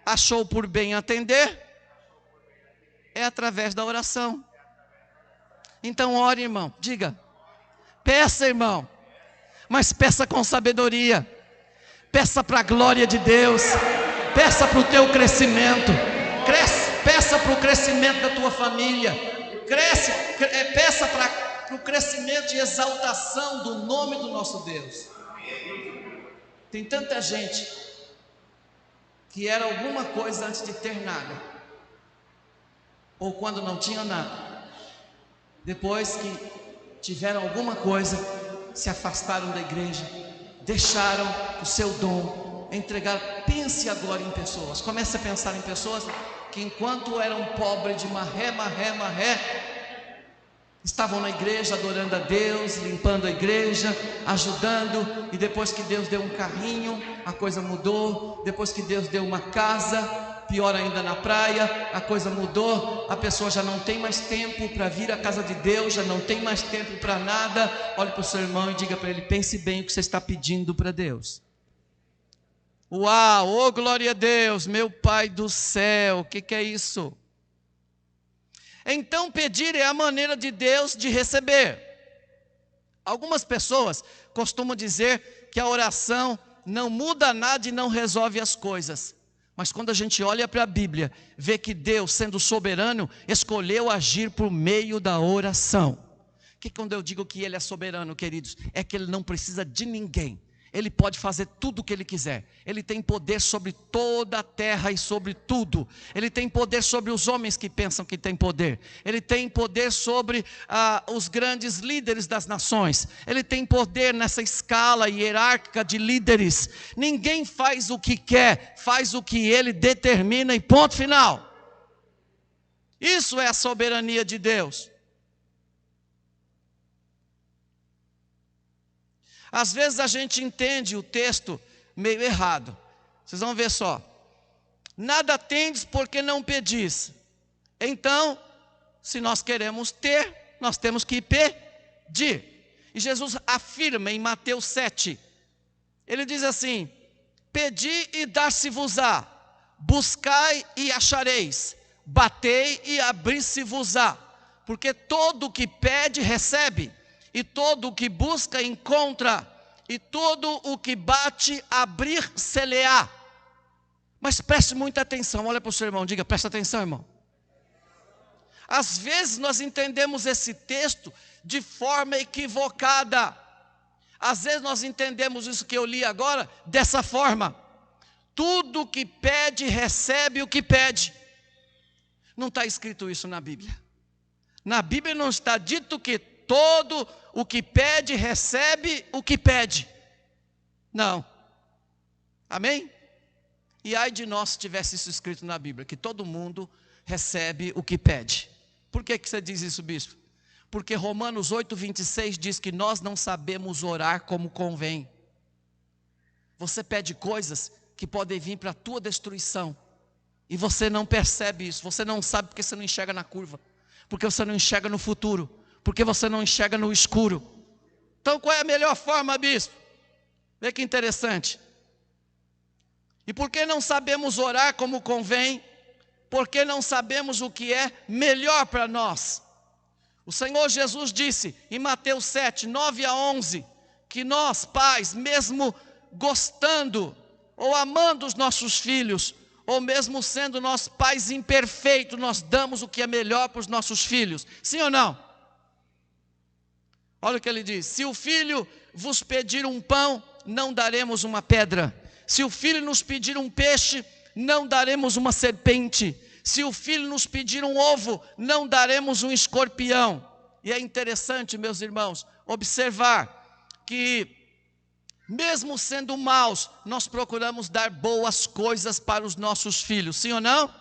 achou por bem atender, é através da oração. Então ore, irmão, diga, peça, irmão, mas peça com sabedoria, peça para a glória de Deus, peça para o teu crescimento, peça para o crescimento da tua família, peça para o crescimento e exaltação do nome do nosso Deus. Tem tanta gente que era alguma coisa antes de ter nada, ou quando não tinha nada, depois que tiveram alguma coisa, se afastaram da igreja, deixaram o seu dom, entregaram. Pense agora em pessoas, comece a pensar em pessoas que enquanto eram pobres de marré, estavam na igreja adorando a Deus, limpando a igreja, ajudando, e depois que Deus deu um carrinho, a coisa mudou. Depois que Deus deu uma casa, pior ainda na praia, a coisa mudou. A pessoa já não tem mais tempo para vir à casa de Deus, já não tem mais tempo para nada. Olhe para o seu irmão e diga para ele: pense bem o que você está pedindo para Deus. Uau, oh glória a Deus, meu Pai do céu, o que é isso? Então pedir é a maneira de Deus de receber. Algumas pessoas costumam dizer que a oração não muda nada e não resolve as coisas. Mas quando a gente olha para a Bíblia, vê que Deus, sendo soberano, escolheu agir por meio da oração. Que quando eu digo que Ele é soberano, queridos, é que Ele não precisa de ninguém. Ele pode fazer tudo o que Ele quiser. Ele tem poder sobre toda a terra e sobre tudo. Ele tem poder sobre os homens que pensam que tem poder. Ele tem poder sobre os grandes líderes das nações. Ele tem poder nessa escala hierárquica de líderes. Ninguém faz o que quer, faz o que Ele determina e ponto final. Isso é a soberania de Deus. Às vezes a gente entende o texto meio errado. Vocês vão ver só. Nada tendes porque não pedis. Então, se nós queremos ter, nós temos que pedir. E Jesus afirma em Mateus 7. Ele diz assim: pedi e dar-se-vos-á, buscai e achareis, batei e abrir-se-vos-á. Porque todo o que pede recebe, e todo o que busca encontra, e todo o que bate abrir-se-lhe-á. Mas preste muita atenção, olha para o seu irmão, diga, presta atenção, irmão. Às vezes nós entendemos esse texto de forma equivocada. Às vezes nós entendemos isso que eu li agora dessa forma: tudo que pede recebe o que pede. Não está escrito isso na Bíblia. Na Bíblia não está dito que todo o que pede recebe o que pede. Não. Amém? E ai de nós se tivesse isso escrito na Bíblia, que todo mundo recebe o que pede. Por que você diz isso, bispo? Porque Romanos 8:26 diz que nós não sabemos orar como convém. Você pede coisas que podem vir para a tua destruição, e você não percebe isso, você não sabe porque você não enxerga na curva, porque você não enxerga no futuro, porque você não enxerga no escuro. Então qual é a melhor forma, bispo? Vê que interessante. E por que não sabemos orar como convém? Porque não sabemos o que é melhor para nós. O Senhor Jesus disse em Mateus 7, 9-11, que nós, pais, mesmo gostando ou amando os nossos filhos, ou mesmo sendo nós pais imperfeitos, nós damos o que é melhor para os nossos filhos. Sim ou não? Olha o que ele diz: se o filho vos pedir um pão, não daremos uma pedra. Se o filho nos pedir um peixe, não daremos uma serpente. Se o filho nos pedir um ovo, não daremos um escorpião. E é interessante, meus irmãos, observar que mesmo sendo maus, nós procuramos dar boas coisas para os nossos filhos, sim ou não?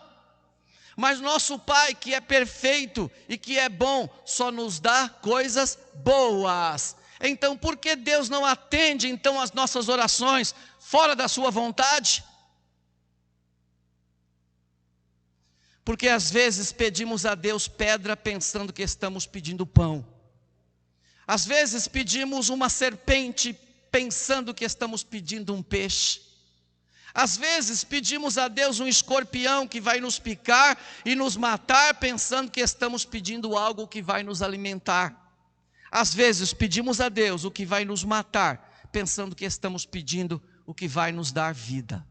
Mas nosso Pai, que é perfeito e que é bom, só nos dá coisas boas. Então, por que Deus não atende então as nossas orações fora da sua vontade? Porque às vezes pedimos a Deus pedra pensando que estamos pedindo pão. Às vezes pedimos uma serpente pensando que estamos pedindo um peixe. Às vezes pedimos a Deus um escorpião que vai nos picar e nos matar, pensando que estamos pedindo algo que vai nos alimentar. Às vezes pedimos a Deus o que vai nos matar, pensando que estamos pedindo o que vai nos dar vida.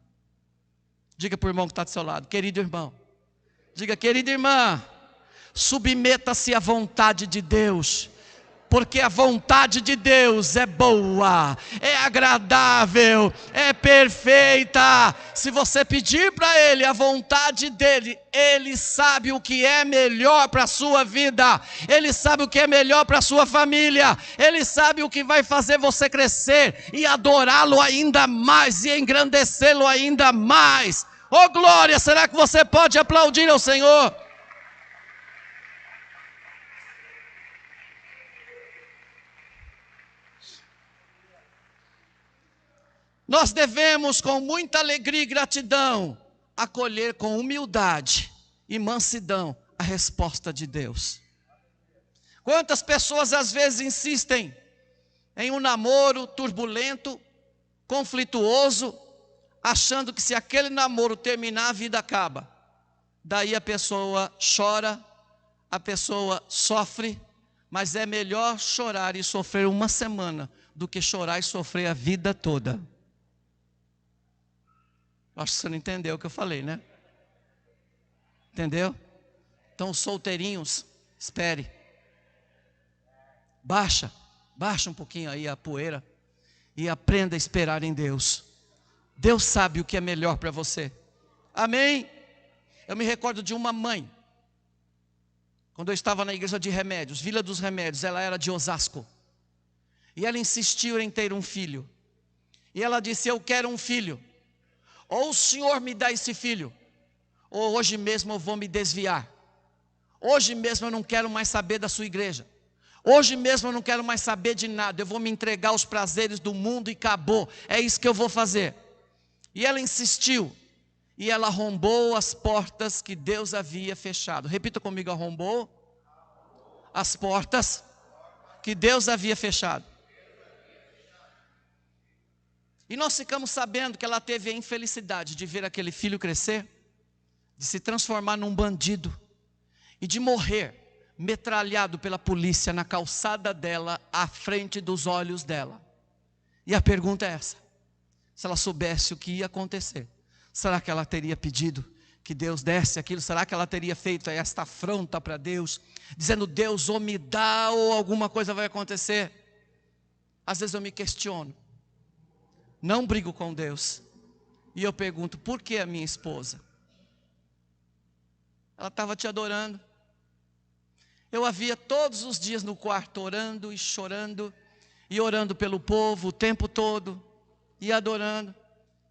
Diga para o irmão que está do seu lado: querido irmão, diga, querida irmã, submeta-se à vontade de Deus. Porque a vontade de Deus é boa, é agradável, é perfeita. Se você pedir para Ele a vontade dEle, Ele sabe o que é melhor para a sua vida. Ele sabe o que é melhor para a sua família. Ele sabe o que vai fazer você crescer e adorá-lo ainda mais e engrandecê-lo ainda mais. Oh glória, será que você pode aplaudir ao Senhor? Nós devemos, com muita alegria e gratidão, acolher com humildade e mansidão a resposta de Deus. Quantas pessoas às vezes insistem em um namoro turbulento, conflituoso, achando que se aquele namoro terminar, a vida acaba. Daí a pessoa chora, a pessoa sofre, mas é melhor chorar e sofrer uma semana do que chorar e sofrer a vida toda. Acho que você não entendeu o que eu falei, né? Entendeu? Então, os solteirinhos, espere. Baixa um pouquinho aí a poeira e aprenda a esperar em Deus. Deus sabe o que é melhor para você. Amém? Eu me recordo de uma mãe, quando eu estava na igreja de remédios, Vila dos Remédios, ela era de Osasco. E ela insistiu em ter um filho. E ela disse: eu quero um filho. Ou o Senhor me dá esse filho, ou hoje mesmo eu vou me desviar. Hoje mesmo eu não quero mais saber da sua igreja. Hoje mesmo eu não quero mais saber de nada. Eu vou me entregar aos prazeres do mundo e acabou. É isso que eu vou fazer. E ela insistiu. E ela arrombou as portas que Deus havia fechado. Repita comigo: arrombou as portas que Deus havia fechado. E nós ficamos sabendo que ela teve a infelicidade de ver aquele filho crescer, de se transformar num bandido e de morrer metralhado pela polícia na calçada dela, à frente dos olhos dela. E a pergunta é essa: se ela soubesse o que ia acontecer, será que ela teria pedido que Deus desse aquilo? Será que ela teria feito esta afronta para Deus, dizendo: Deus, ou me dá, ou alguma coisa vai acontecer? Às vezes eu me questiono, não brigo com Deus, e eu pergunto: por que a minha esposa? Ela estava te adorando. Eu a via todos os dias no quarto orando e chorando, e orando pelo povo o tempo todo, e adorando.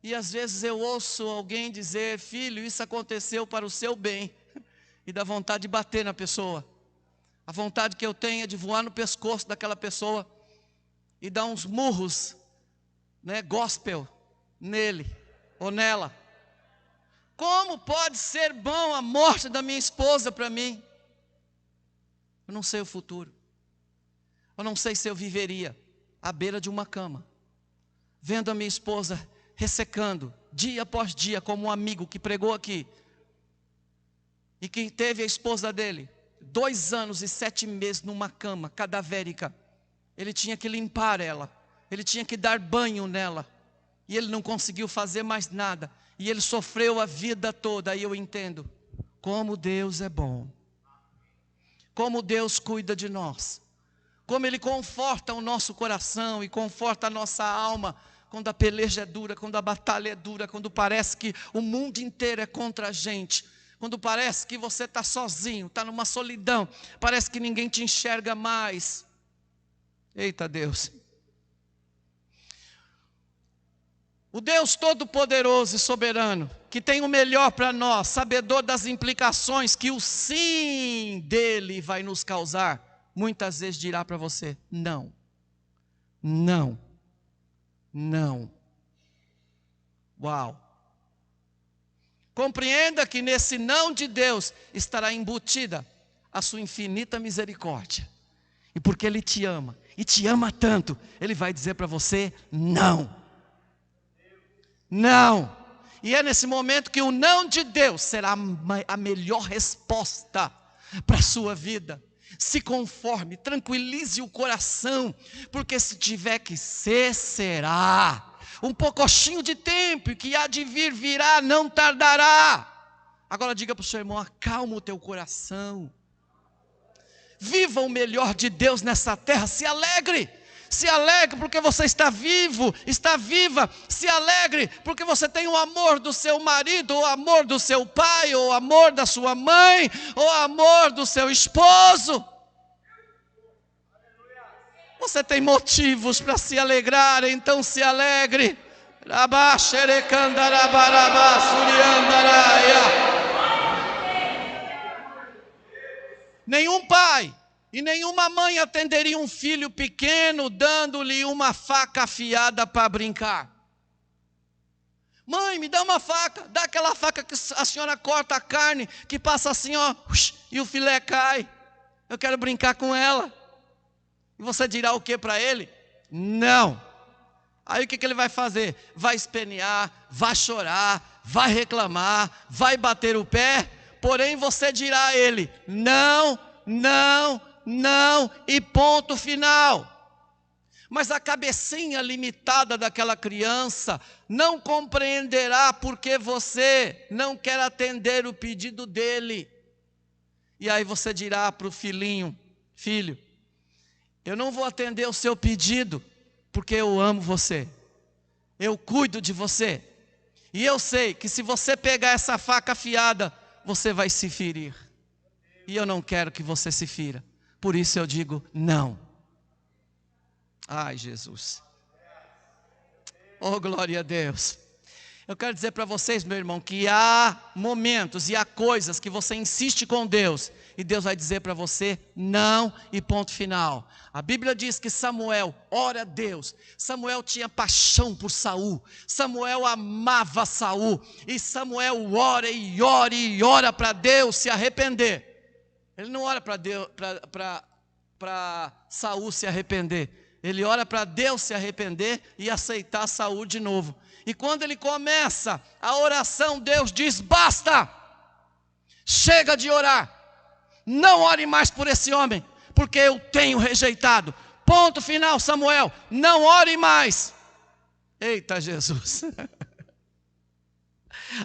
E às vezes eu ouço alguém dizer: filho, isso aconteceu para o seu bem. E dá vontade de bater na pessoa. A vontade que eu tenho é de voar no pescoço daquela pessoa e dar uns murros, gospel nele ou nela. Como pode ser bom a morte da minha esposa para mim? Eu não sei o futuro. Eu não sei se eu viveria à beira de uma cama, vendo a minha esposa ressecando, dia após dia, como um amigo que pregou aqui, e que teve a esposa dele 2 anos e 7 meses numa cama cadavérica. Ele tinha que limpar ela, ele tinha que dar banho nela, e ele não conseguiu fazer mais nada, e ele sofreu a vida toda. Aí eu entendo como Deus é bom, como Deus cuida de nós, como Ele conforta o nosso coração e conforta a nossa alma, quando a peleja é dura, quando a batalha é dura, quando parece que o mundo inteiro é contra a gente, quando parece que você está sozinho, está numa solidão, parece que ninguém te enxerga mais. Eita Deus! O Deus Todo-Poderoso e Soberano, que tem o melhor para nós, sabedor das implicações que o sim dele vai nos causar, muitas vezes dirá para você: não, não, não. Uau! Compreenda que nesse não de Deus estará embutida a sua infinita misericórdia. E porque Ele te ama, e te ama tanto, Ele vai dizer para você: não. Não. E é nesse momento que o não de Deus será a melhor resposta para a sua vida. Se conforme, tranquilize o coração, porque se tiver que ser, será. Um pouquinho de tempo, e que há de vir, virá, não tardará. Agora diga para o seu irmão: acalma o teu coração. Viva o melhor de Deus nessa terra, se alegre. Se alegre porque você está vivo, está viva. Se alegre porque você tem o amor do seu marido, o amor do seu pai, o amor da sua mãe, o amor do seu esposo. Você tem motivos para se alegrar, então se alegre. Nenhum pai e nenhuma mãe atenderia um filho pequeno dando-lhe uma faca afiada para brincar. Mãe, me dá uma faca. Dá aquela faca que a senhora corta a carne, que passa assim, ó, e o filé cai. Eu quero brincar com ela. E você dirá o que para ele? Não. Aí o que ele vai fazer? Vai espernear, vai chorar, vai reclamar, vai bater o pé. Porém você dirá a ele: não, não, não, e ponto final. Mas a cabecinha limitada daquela criança não compreenderá porque você não quer atender o pedido dele. E aí você dirá para o filhinho: filho, eu não vou atender o seu pedido porque eu amo você. Eu cuido de você. E eu sei que se você pegar essa faca afiada, você vai se ferir. E eu não quero que você se fira. Por isso eu digo não. Ai, Jesus. Oh, glória a Deus. Eu quero dizer para vocês, meu irmão, que há momentos e há coisas que você insiste com Deus, e Deus vai dizer para você não e ponto final. A Bíblia diz que Samuel ora a Deus. Samuel tinha paixão por Saul. Samuel amava Saul. E Samuel ora e ora e ora para Deus se arrepender. Ele não ora para Deus, para Saul se arrepender. Ele ora para Deus se arrepender e aceitar Saul de novo. E quando ele começa a oração, Deus diz: basta, chega de orar, não ore mais por esse homem, porque eu tenho rejeitado. Ponto final, Samuel, não ore mais. Eita Jesus.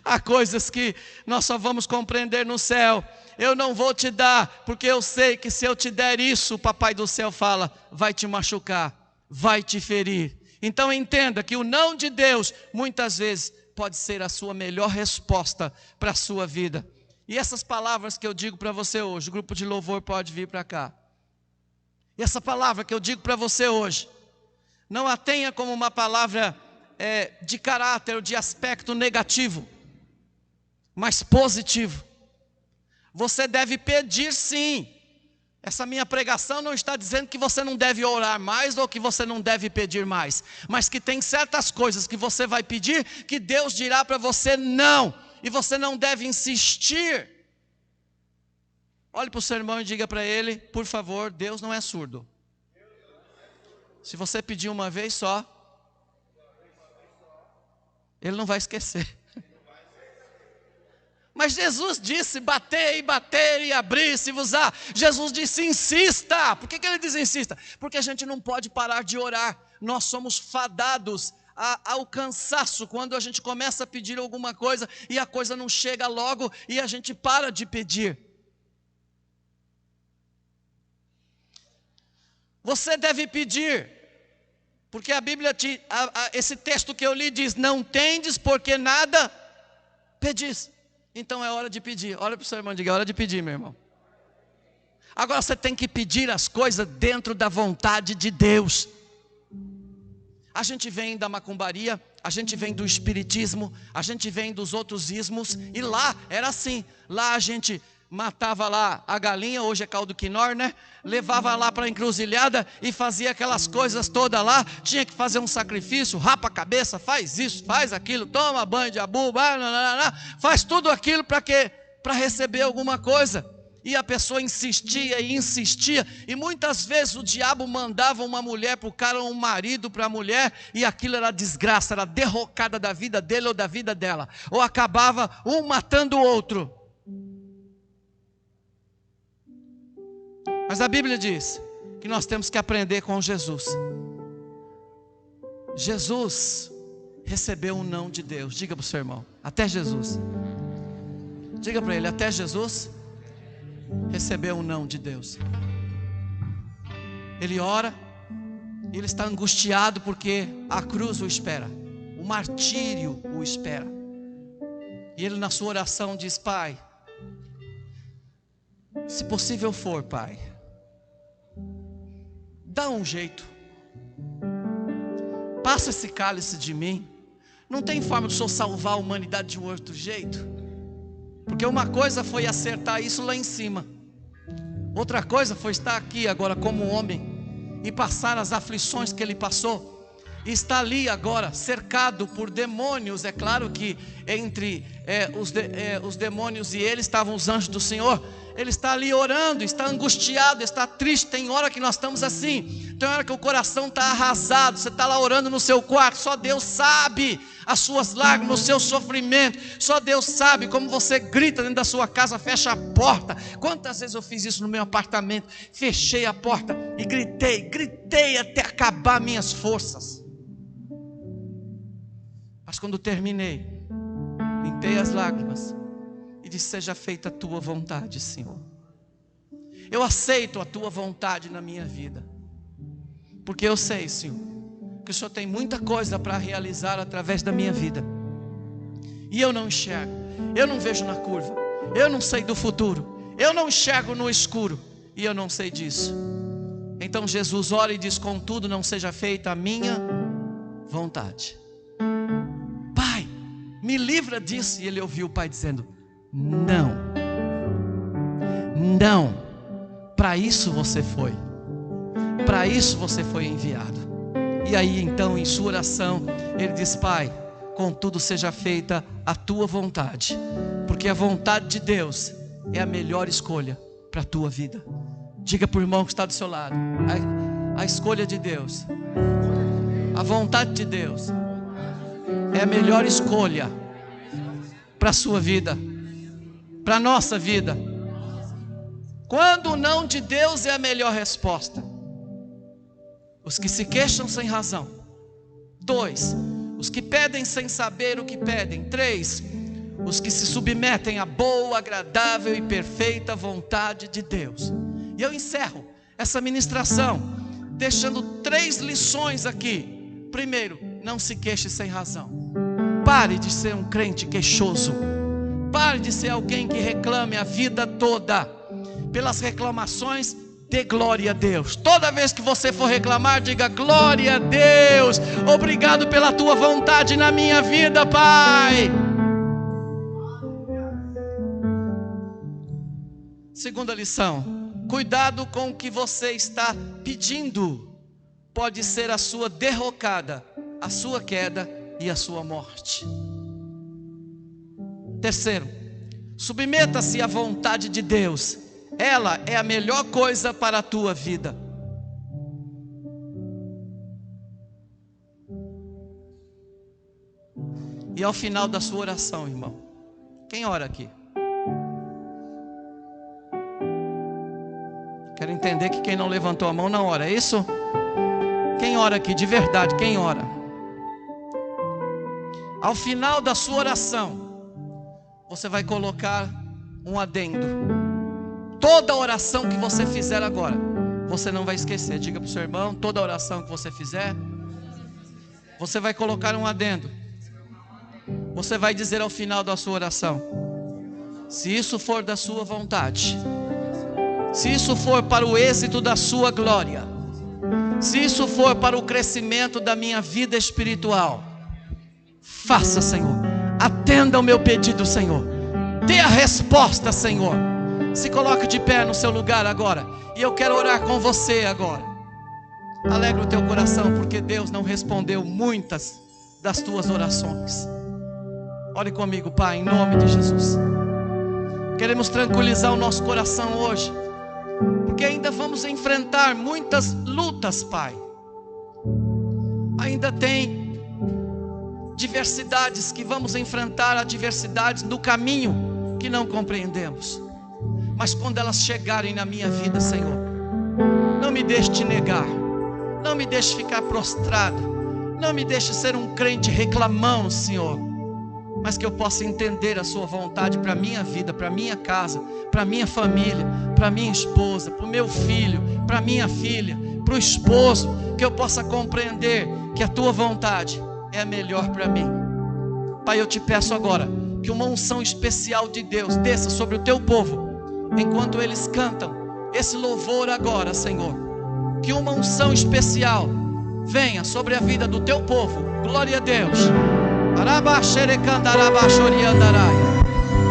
Há coisas que nós só vamos compreender no céu. Eu não vou te dar, porque eu sei que se eu te der isso, o papai do céu fala, vai te machucar, vai te ferir. Então entenda que o não de Deus, muitas vezes, pode ser a sua melhor resposta para a sua vida. E essas palavras que eu digo para você hoje, o grupo de louvor pode vir para cá. E essa palavra que eu digo para você hoje, não a tenha como uma palavra de caráter ou de aspecto negativo, mas positivo. Você deve pedir sim. Essa minha pregação não está dizendo que você não deve orar mais ou que você não deve pedir mais, mas que tem certas coisas que você vai pedir que Deus dirá para você não, e você não deve insistir. Olhe para o seu irmão e diga para ele: por favor, Deus não é surdo. Se você pedir uma vez só, Ele não vai esquecer. Mas Jesus disse: batei, bater e abrir-se-vos-á. Jesus disse: insista. Por que ele diz insista? Porque a gente não pode parar de orar. Nós somos fadados ao cansaço quando a gente começa a pedir alguma coisa e a coisa não chega logo e a gente para de pedir. Você deve pedir, porque a Bíblia, esse texto que eu li diz: não tendes porque nada pedis. Então é hora de pedir. Olha para o seu irmão e diga: é hora de pedir, meu irmão. Agora você tem que pedir as coisas dentro da vontade de Deus. A gente vem da macumbaria, a gente vem do espiritismo, a gente vem dos outros ismos, e lá era assim. Lá a gente matava lá a galinha, hoje é caldo quinor, né? Levava lá para a encruzilhada e fazia aquelas coisas todas lá. Tinha que fazer um sacrifício, rapa a cabeça, faz isso, faz aquilo, toma banho de abu, faz tudo aquilo para quê? Para receber alguma coisa. E a pessoa insistia e insistia, e muitas vezes o diabo mandava uma mulher para o cara, um marido para a mulher, e aquilo era desgraça, era derrocada da vida dele ou da vida dela, ou acabava um matando o outro. Mas a Bíblia diz que nós temos que aprender com Jesus. Jesus recebeu um não de Deus. Diga para o seu irmão: até Jesus. Diga para ele: até Jesus recebeu um não de Deus. Ele ora, e ele está angustiado porque a cruz o espera, o martírio o espera. E ele na sua oração diz: Pai, se possível for, Pai, dá um jeito, passa esse cálice de mim. Não tem forma de o Senhor salvar a humanidade de um outro jeito? Porque uma coisa foi acertar isso lá em cima, outra coisa foi estar aqui agora como homem e passar as aflições que ele passou, e está ali agora cercado por demônios. É claro que entre os demônios e ele estavam os anjos do Senhor. Ele está ali orando, está angustiado, está triste. Tem hora que nós estamos assim, tem hora que o coração está arrasado. Você está lá orando no seu quarto, só Deus sabe as suas lágrimas, o seu sofrimento. Só Deus sabe como você grita dentro da sua casa, fecha a porta. Quantas vezes eu fiz isso no meu apartamento? Fechei a porta e gritei até acabar minhas forças. Mas quando terminei, limpei as lágrimas e disse: seja feita a tua vontade, Senhor. Eu aceito a tua vontade na minha vida, porque eu sei, Senhor, que o Senhor tem muita coisa para realizar através da minha vida, e eu não enxergo, eu não vejo na curva, eu não sei do futuro, eu não enxergo no escuro, e eu não sei disso. Então Jesus ora e diz: contudo não seja feita a minha vontade. Pai, me livra disso. E ele ouviu o Pai dizendo: não, não, para isso você foi, para isso você foi enviado. E aí então em sua oração ele diz: Pai, contudo seja feita a tua vontade, porque a vontade de Deus é a melhor escolha para a tua vida. Diga para o irmão que está do seu lado: a escolha de Deus, a vontade de Deus é a melhor escolha para a sua vida, para a nossa vida. Quando o não de Deus é a melhor resposta. Os que se queixam sem razão. 2, os que pedem sem saber o que pedem. 3, os que se submetem à boa, agradável e perfeita vontade de Deus. E eu encerro essa ministração deixando 3 lições aqui. Primeiro, não se queixe sem razão. Pare de ser um crente queixoso. Pare de ser alguém que reclame a vida toda. Pelas reclamações, dê glória a Deus. Toda vez que você for reclamar, diga: glória a Deus, obrigado pela tua vontade na minha vida, Pai. Segunda lição: cuidado com o que você está pedindo. Pode ser a sua derrocada, a sua queda e a sua morte. Terceiro, submeta-se à vontade de Deus. Ela é a melhor coisa para a tua vida. E ao final da sua oração, irmão, quem ora aqui? Quero entender que quem não levantou a mão não ora, é isso? Quem ora aqui, de verdade, quem ora? Ao final da sua oração, você vai colocar um adendo. Toda oração que você fizer agora, você não vai esquecer. Diga para o seu irmão: toda oração que você fizer, você vai colocar um adendo. Você vai dizer ao final da sua oração: se isso for da sua vontade, se isso for para o êxito da sua glória, se isso for para o crescimento da minha vida espiritual, faça, Senhor. Atenda ao meu pedido, Senhor. Dê a resposta, Senhor. Se coloque de pé no seu lugar agora, e eu quero orar com você agora. Alegra o teu coração, porque Deus não respondeu muitas das tuas orações. Ore comigo, Pai, em nome de Jesus. Queremos tranquilizar o nosso coração hoje, porque ainda vamos enfrentar muitas lutas, Pai. Ainda tem diversidades que vamos enfrentar, adversidades no caminho que não compreendemos. Mas quando elas chegarem na minha vida, Senhor, não me deixe te negar, não me deixe ficar prostrado, não me deixe ser um crente reclamão, Senhor, mas que eu possa entender a sua vontade para a minha vida, para a minha casa, para a minha família, para a minha esposa, para o meu filho, para a minha filha, para o esposo, que eu possa compreender que a tua vontade é a melhor para mim. Pai, eu te peço agora que uma unção especial de Deus desça sobre o teu povo, enquanto eles cantam esse louvor agora, Senhor. Que uma unção especial venha sobre a vida do teu povo. Glória a Deus.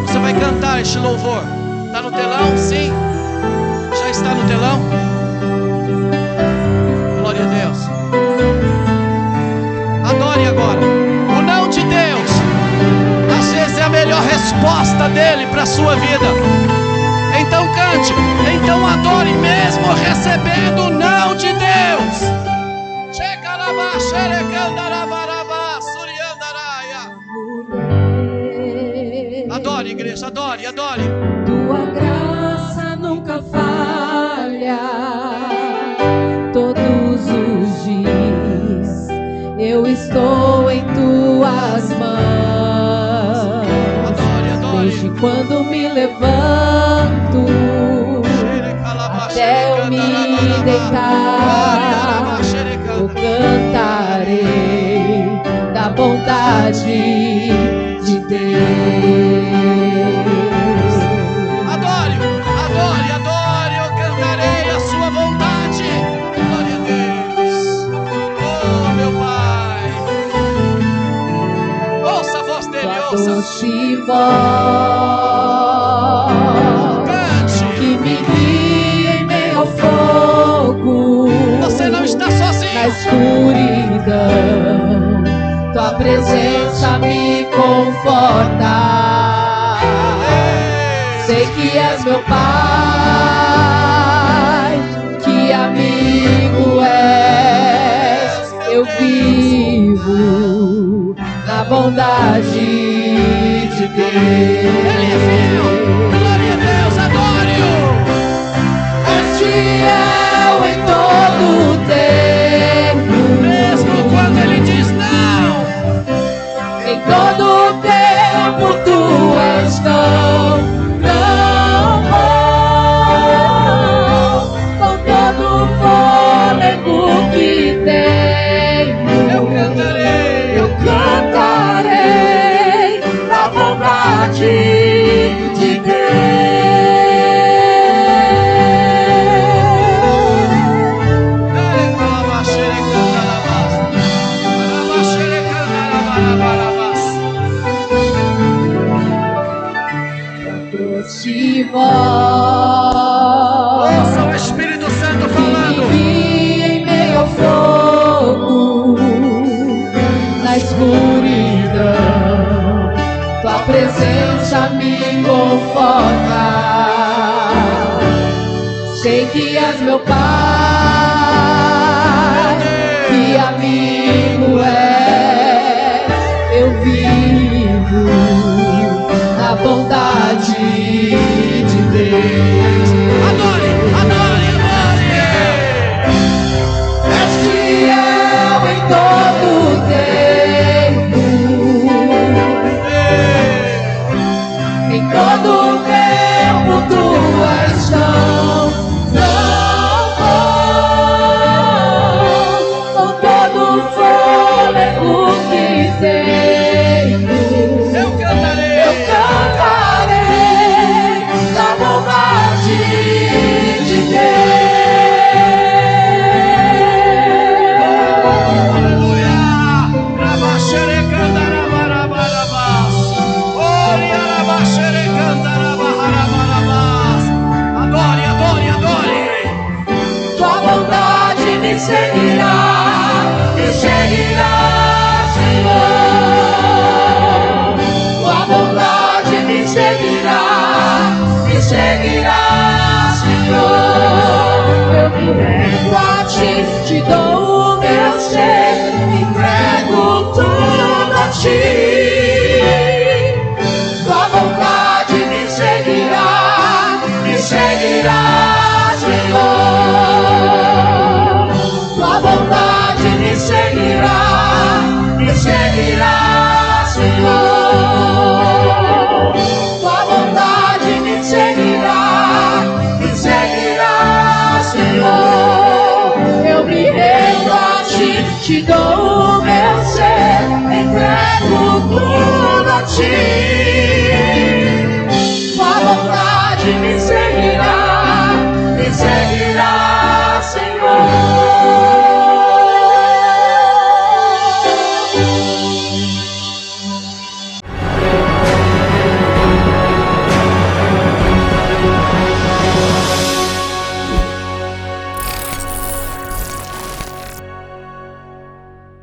Você vai cantar este louvor. Está no telão? Sim. Já está no telão? Glória a Deus. Adore agora. O não de Deus, às vezes, é a melhor resposta dele para a sua vida. Então cante, então adore, mesmo recebendo o não de Deus. Deus, adore, adore. Tua graça nunca falha, todos os dias eu estou em tuas mãos. Adore, adore. Desde quando me levanto até eu me deitar, eu cantarei da bondade de Deus. Adore, adore, adore, eu cantarei a sua vontade. Glória a Deus. Oh, meu Pai. Ouça a voz dele, Tua ouça. doce voz Cante. que me guia em meio ao fogo. Você não está Na sozinho. escuridão, tua presença me conforta. Sei que és meu Pai, que amigo és. Eu vivo na bondade de Deus. Ele é fiel. Glória a Deus, adore-o. És fiel em todo o tempo, Mesmo quando ele diz não. em todo o tempo tu és tão bom, com todo o fôlego que tenho. Eu cantarei da bondade de Ouça o Espírito Santo falando. em meio ao fogo, na escuridão, tua presença me conforta. Sei que és meu Pai, que amigo és. Eu vivo na bondade de Deus. Adore, adore, adore. És fiel em todo o tempo, em todo o tempo tu és tão bom, com todo o fôlego que tenho. Eu cantarei. Da bondade de Deus. Aleluia. Rabaxerecandarabarabarabás. Oriarabaxerecandarabarabarabás. Adore, adore, adore. Tua bondade me seguirá, Senhor. Tua bondade me seguirá, Senhor. Eu me rendo a ti, te dou o meu ser, entrego tudo a ti. Tua vontade me seguirá, Senhor. Tua vontade me seguirá, Senhor. Tua vontade me seguirá, Senhor. Eu me rendo a ti, te dou o meu ser, entrego tudo a ti. Tua vontade me seguirá, Senhor.